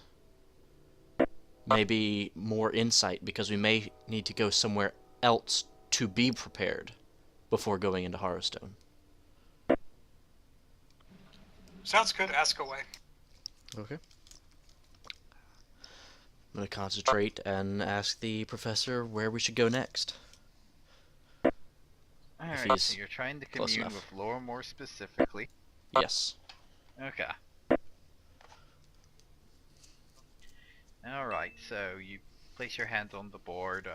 Maybe more insight, because we may need to go somewhere else to be prepared before going into Harrowstone. Sounds good. Ask away. Okay. I'm gonna concentrate and ask the professor where we should go next. Alright, he's so you're trying to close commune enough. with Laura more specifically. Yes. Okay. Alright, so you place your hands on the board.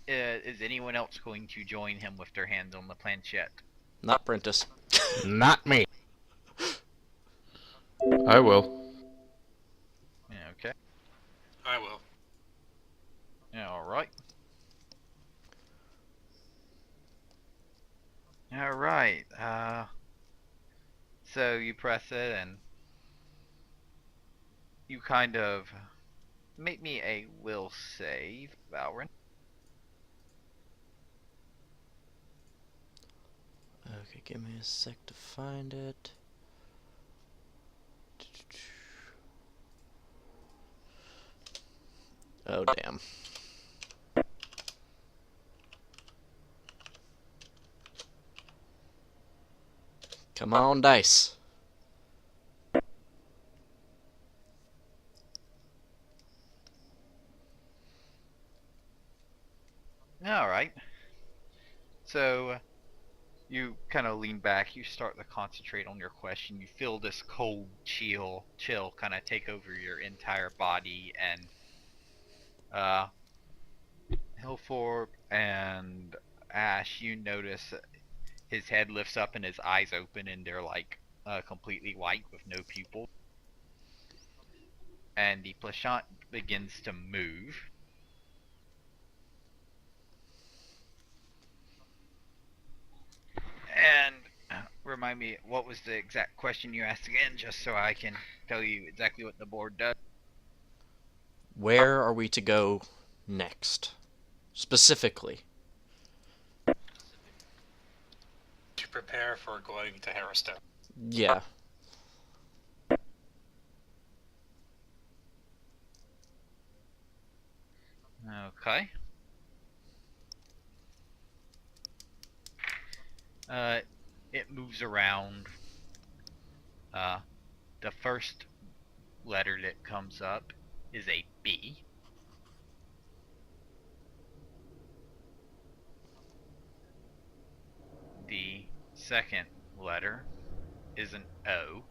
Is anyone else going to join him with their hands on the planchette? Not Prentice. Not me. I will. Yeah, okay. I will. Alright. Alright, so you press it and you kind of make me a will save, Valrin. Okay, give me a sec to find it. Oh, damn. Come on, dice. Alright. So, you kind of lean back, you start to concentrate on your question. You feel this cold chill kind of take over your entire body, and Hilforb and Ash, you notice that his head lifts up and his eyes open, and they're like completely white with no pupils. And the Plashant begins to move. And remind me, what was the exact question you asked again, just so I can tell you exactly what the board does? Where are we to go next? Specifically. To prepare for going to Harrowstone. Yeah. Okay. It moves around. The first letter that comes up is a B. The second letter is an O.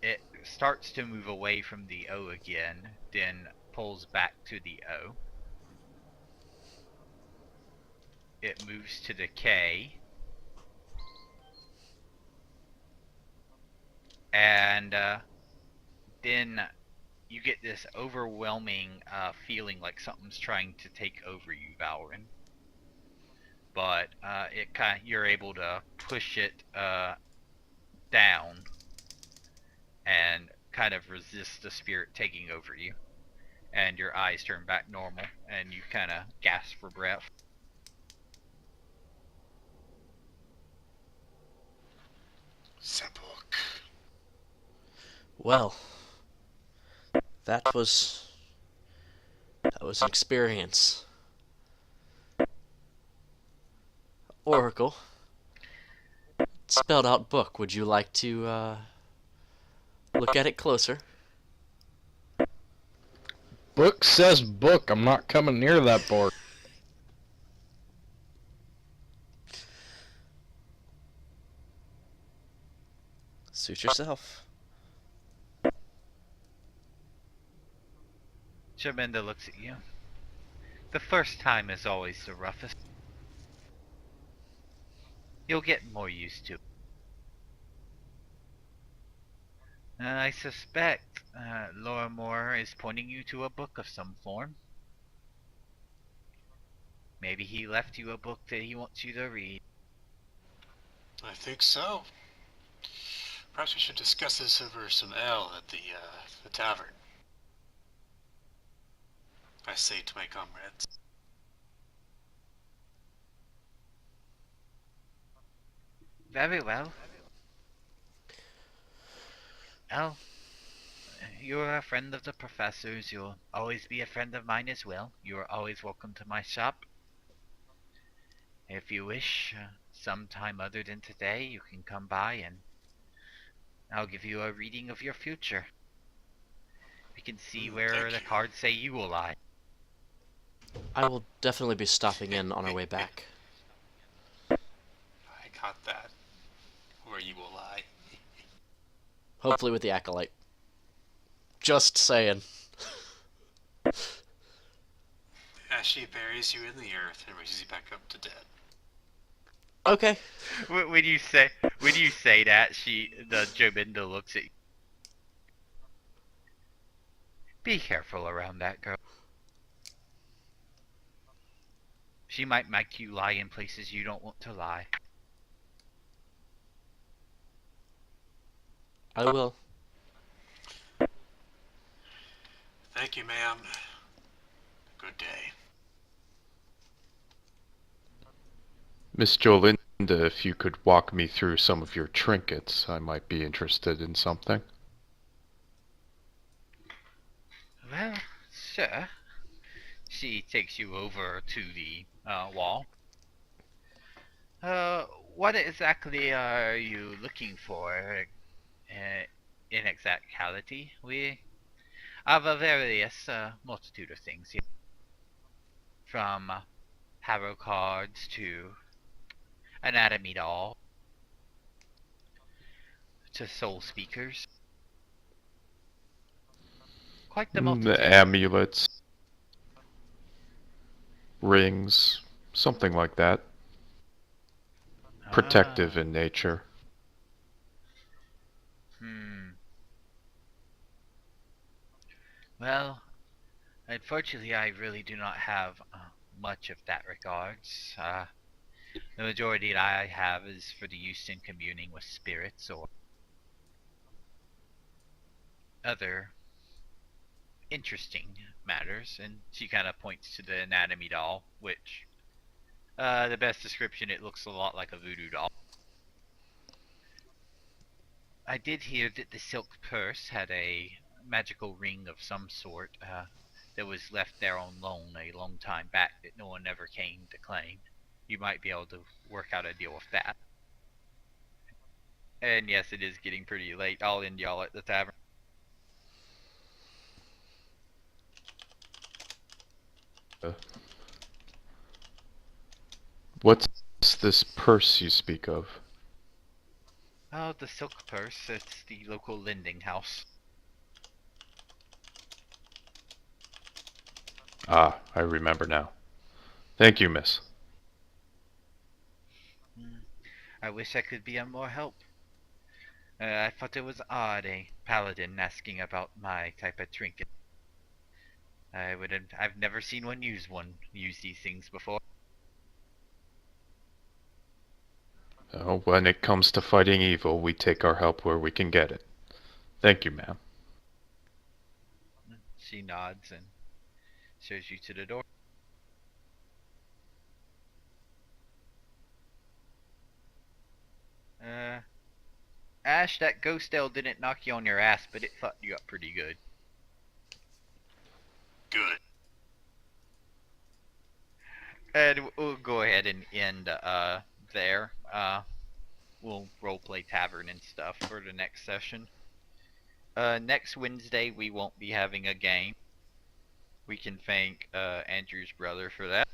It starts to move away from the O again, then pulls back to the O. It moves to the K. And then you get this overwhelming feeling like something's trying to take over you, Valrin. But you're able to push it down and kind of resist the spirit taking over you. And your eyes turn back normal, and you kind of gasp for breath. Sepulch. Well, that was an experience. Oracle. Spelled out book. Would you like to look at it closer? Book says book. I'm not coming near that board. Suit yourself. Jaminda looks at you. The first time is always the roughest. You'll get more used to it. I suspect Lorimor is pointing you to a book of some form. Maybe he left you a book that he wants you to read. I think so. Perhaps we should discuss this over some ale at the tavern. I say to my comrades. Very well. Well, you're a friend of the professor's. You'll always be a friend of mine as well. You are always welcome to my shop. If you wish, sometime other than today, you can come by and I'll give you a reading of your future. We can see where Thank the you. cards say you will lie. I will definitely be stopping in on our way back. I got that. Where you will lie. Hopefully with the Acolyte. Just saying. As she buries you in the earth and raises you back up to dead. Okay. When you say that, the Jobinda looks at you. Be careful around that girl. She might make you lie in places you don't want to lie. I will. Thank you, ma'am. Good day. Miss Jolinda, if you could walk me through some of your trinkets, I might be interested in something. Well, sir. She takes you over to the wall. What exactly are you looking for in exactly? We have a various multitude of things here. From tarot cards to anatomy doll to soul speakers. Quite the The multitude. amulets, rings, something like that. Protective in nature. Well, unfortunately, I really do not have much of that regards. The majority that I have is for the use in communing with spirits or other interesting matters. And she kind of points to the anatomy doll, which, the best description, it looks a lot like a voodoo doll. I did hear that the silk purse had a magical ring of some sort that was left there on loan a long time back that no one ever came to claim. You might be able to work out a deal with that. And yes, it is getting pretty late. I'll end y'all at the tavern. What's this purse you speak of? Oh, the silk purse. It's the local lending house. Ah, I remember now. Thank you, miss. I wish I could be of more help. I thought it was odd, a paladin asking about my type of trinket. I've never seen use these things before. Oh, when it comes to fighting evil, we take our help where we can get it. Thank you, ma'am. She nods and shows you to the door. Ash, that ghost ale didn't knock you on your ass, but it fucked you up pretty good. Good. And we'll go ahead and end there. We'll roleplay tavern and stuff for the next session. Next Wednesday we won't be having a game. We can thank Andrew's brother for that.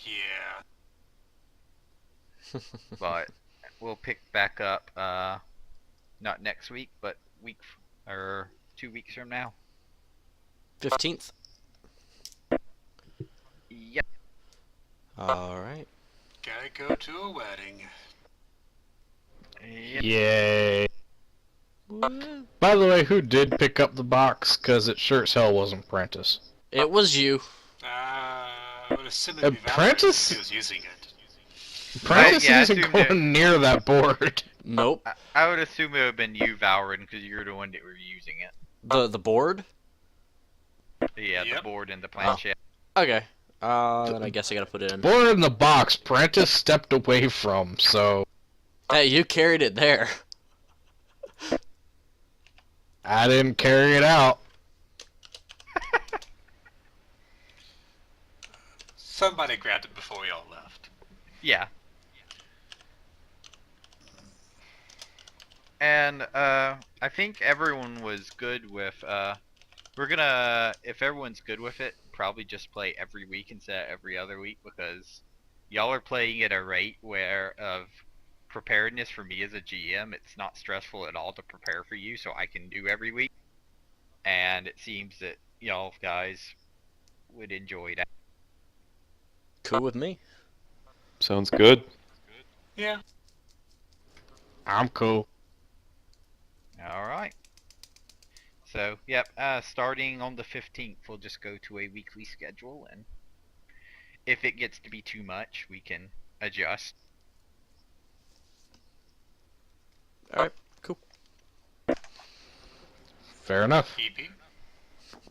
Yeah. But we'll pick back up not next week, but or 2 weeks from now. 15th. Yep. Alright. Gotta go to a wedding. Yep. Yay. Woo. By the way, who did pick up the box? Because it sure as hell wasn't Prentice. It was you. I would assume it'd be Valorant Apprentice? since he was using it. Prentice yeah, I isn't assumed going near that board. Nope. I would assume it would have been you, Valorant, because you're the one that were using it. The board? Yeah, the Yep. board and the planchette. Okay. Then I guess I gotta put it in. Board in the box, Prentice stepped away from, so Hey, you carried it there. I didn't carry it out. Somebody grabbed it before we all left. Yeah. And I think everyone was good with we're gonna, if everyone's good with it, probably just play every week instead of every other week, because y'all are playing at a rate where of preparedness for me as a GM, it's not stressful at all to prepare for you, so I can do every week. And it seems that y'all guys would enjoy that. Cool with me. Sounds good. Yeah. I'm cool. Alright. So, yep, starting on the 15th, we'll just go to a weekly schedule, and if it gets to be too much, we can adjust. Alright, cool. Fair enough. EP.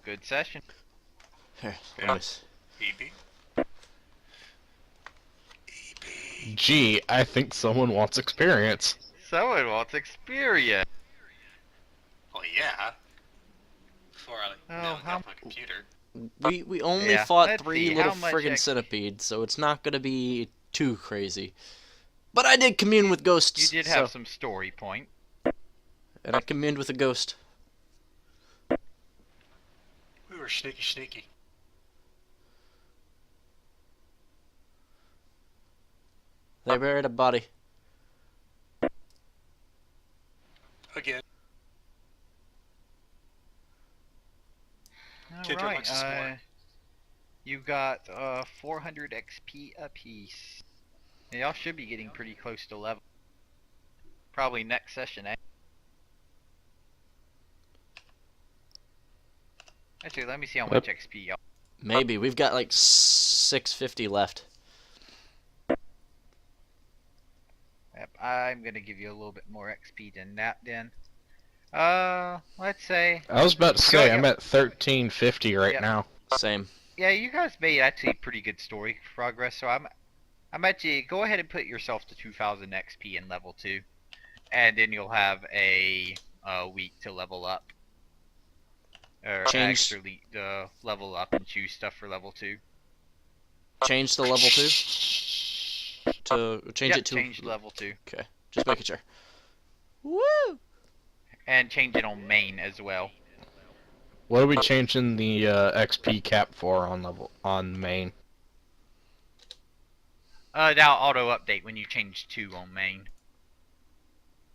Good session. Here, Yeah. nice. EP. Gee, I think someone wants experience. Someone wants experience. Well, yeah. Before I Oh, nailed how- off my computer. We only Yeah, fought let's 3 see, little how much friggin' XP? centipedes, so it's not gonna be too crazy. But I did commune with ghosts. You did have some story point. And I communed with a ghost. We were sneaky. They buried a body. Again. Kendra Alright, likes to swear. you got 400 XP apiece. Y'all should be getting pretty close to level. Probably next session, eh? Actually, let me see how much XP y'all. Maybe. We've got like 650 left. Yep, I'm gonna give you a little bit more XP than that then. Let's say, I was about to Go, say, yeah. I'm at 1350 right Yep. now. Same. yeah, you guys made actually pretty good story progress, so I'm actually, go ahead and put yourself to 2000 XP in level 2, and then you'll have a week to level up. Or Change level up and choose stuff for level 2. change to level 2. To change Yep, it to change level 2. Okay. Just making sure. Woo! And change it on main as well. What are we changing the XP cap for on main? That'll auto update when you change 2 on main.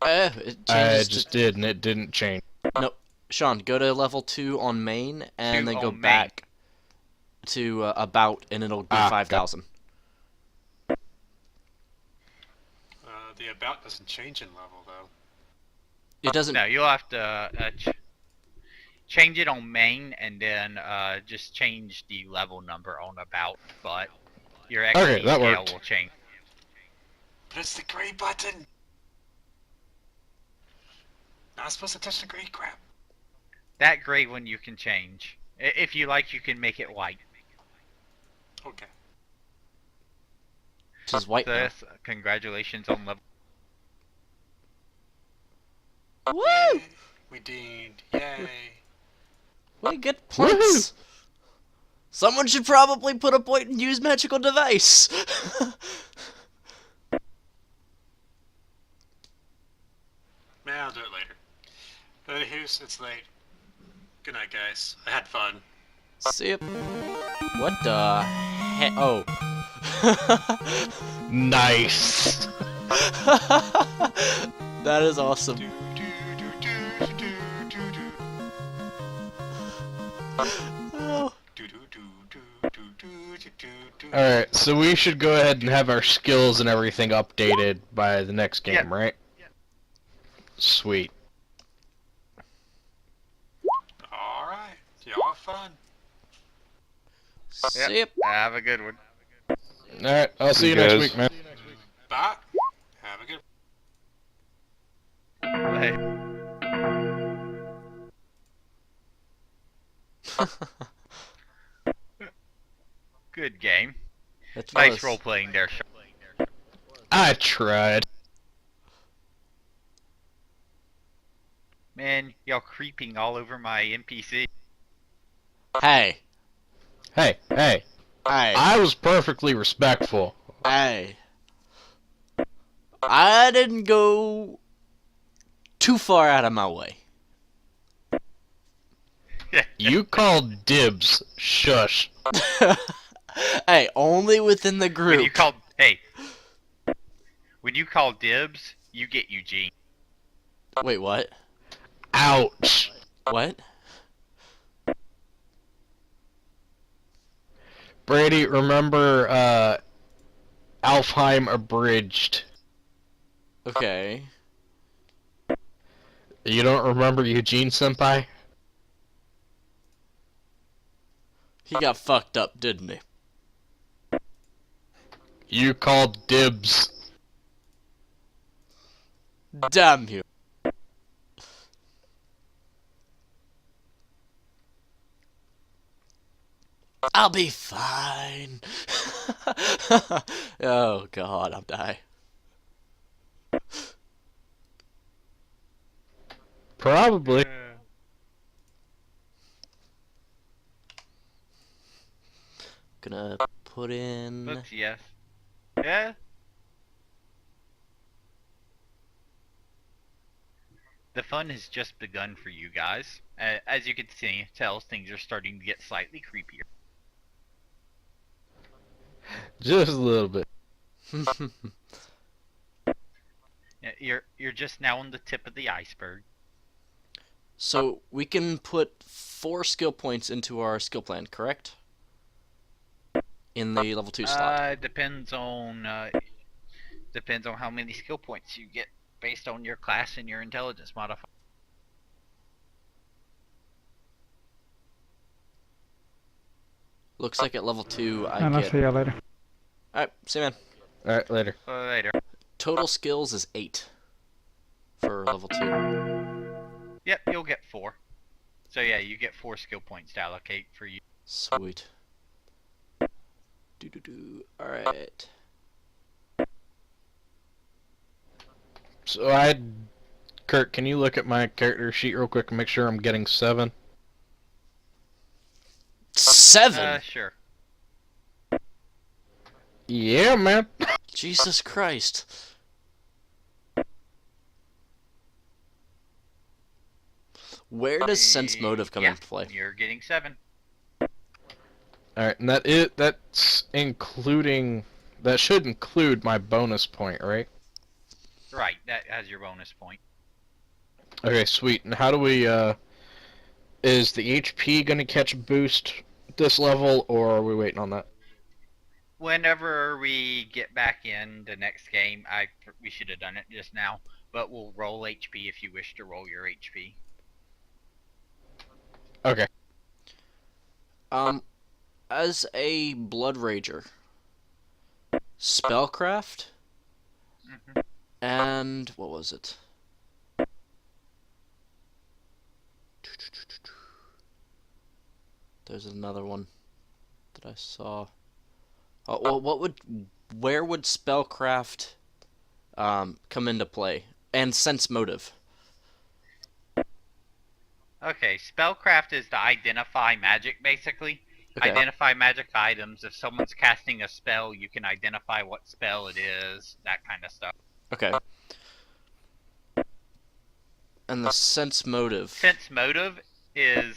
It I changes just to did, and it didn't change. Nope. Sean, go to level 2 on main and 2 then go on main. back to about and it'll be Ah, 5,000. The about doesn't change in level though. It doesn't No, you'll have to change it on main and then just change the level number on about, but your XP Okay, that scale worked. will change. But it's the gray button! Not supposed to touch the gray crap. That gray one you can change. If you like, you can make it white. Okay. This is white So now. yes, congratulations on level. Woo! Yay! We did. Yay! We get points. Someone should probably put a point and use magical device. Man, I'll do it later. But here's it's late. Good night, guys. I had fun. See ya. What the heck? Oh. Nice. That is awesome. Do, do, do, do, do, do, Oh. do, do, do, do, do, do, do, do. Alright, so we should go ahead and have our skills and everything updated by the next game, Yep. right? Sweet. Alright. Y'all have fun. See ya. Have a good one. Alright, I'll see you You next guys. week, man. Bye. Have a good Hey. Good game. That's Nice close. role playing there, Sean. I tried. Man, y'all creeping all over my NPC. Hey. Hey, hey, Hey. I was perfectly respectful. Hey. I didn't go too far out of my way. You called dibs. Shush. Hey, only within the group. When you call dibs, you get Eugene. Wait, what? Ouch. What? Brady, remember, Alfheim Abridged. Okay. You don't remember Eugene Senpai? He got fucked up, didn't he? You called dibs. Damn you. I'll be fine. Oh god, I'm dying. Probably. Gonna put in. Looks yes. Yeah. The fun has just begun for you guys. As you can tell, things are starting to get slightly creepier. Just a little bit. You're just now on the tip of the iceberg. So we can put 4 skill points into our skill plan, correct? In the level 2 slot. Depends on how many skill points you get based on your class and your intelligence modifier. Looks like at level 2 I And I'll get... see y'all later. Alright, see you, man. Alright, later. Later. Total skills is 8 for level 2. Yep, you'll get 4. So yeah, you get 4 skill points to allocate for you. Sweet. Alright. So Kurt, can you look at my character sheet real quick and make sure I'm getting 7? 7? Sure. Yeah, man. Jesus Christ. Where does sense motive come into play? You're getting 7. Alright, and that's including... That should include my bonus point, right? Right, that has your bonus point. Okay, sweet. And how do we, is the HP gonna catch a boost this level, or are we waiting on that? Whenever we get back in the next game, we should have done it just now, but we'll roll HP if you wish to roll your HP. Okay. As a Blood Rager, Spellcraft, and what was it? There's another one that I saw. Oh, well, where would Spellcraft come into play? And Sense Motive. Okay, Spellcraft is to identify magic, basically. Okay. Identify magic items. If someone's casting a spell, you can identify what spell it is, that kind of stuff. Okay. And the Sense Motive. Sense Motive is...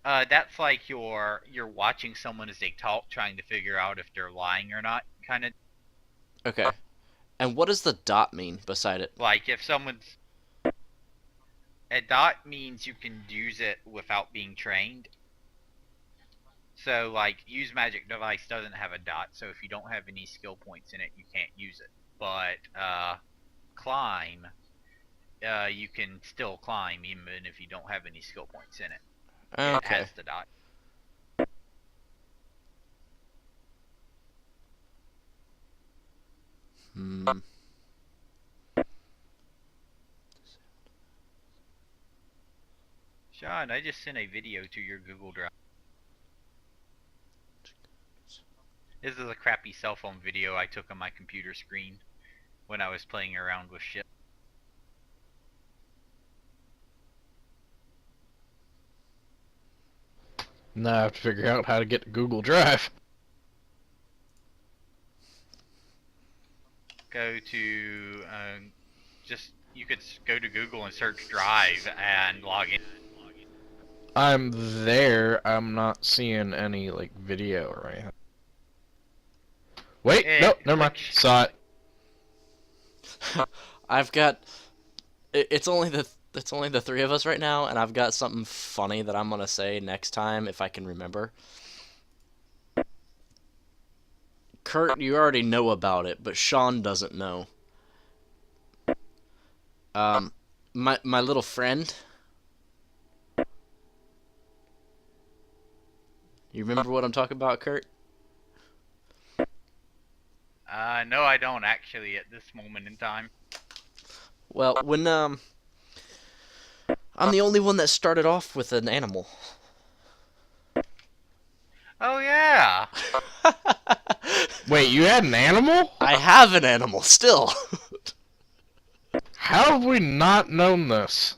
that's like you're watching someone as they talk, trying to figure out if they're lying or not, kind of. Okay. And what does the dot mean beside it? Like, if someone's... A dot means you can use it without being trained. So, like, Use Magic Device doesn't have a dot, so if you don't have any skill points in it, you can't use it. But, Climb, you can still climb even if you don't have any skill points in it. It Okay. has the dot. Sean, I just sent a video to your Google Drive. This is a crappy cell phone video I took on my computer screen when I was playing around with shit. Now I have to figure out how to get to Google Drive. Go to, you could go to Google and search Drive and log in. I'm there. I'm not seeing any, like, video or anything. Wait, nope, never mind. Saw it. I've got... It's only the 3 of us right now, and I've got something funny that I'm gonna say next time if I can remember. Kurt, you already know about it, but Sean doesn't know. My little friend. You remember what I'm talking about, Kurt? No, I don't actually at this moment in time. Well, when I'm the only one that started off with an animal. Oh yeah. Wait, you had an animal? I have an animal still. How have we not known this?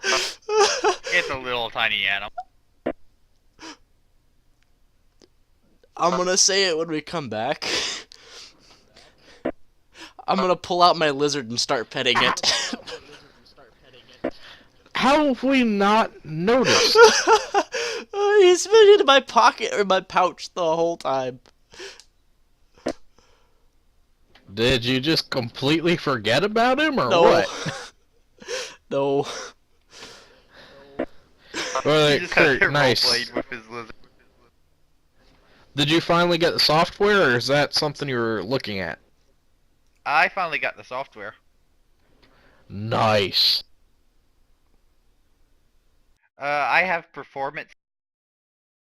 It's a little tiny animal. I'm gonna say it when we come back. I'm gonna pull out my lizard and start petting it. How have we not noticed? He's been in my pocket or my pouch the whole time. Did you just completely forget about him, or No. what? No. Well, He just has Kurt, it nice. role-played with his lizard. Did you finally get the software, or is that something you were looking at? I finally got the software. Nice. I have performance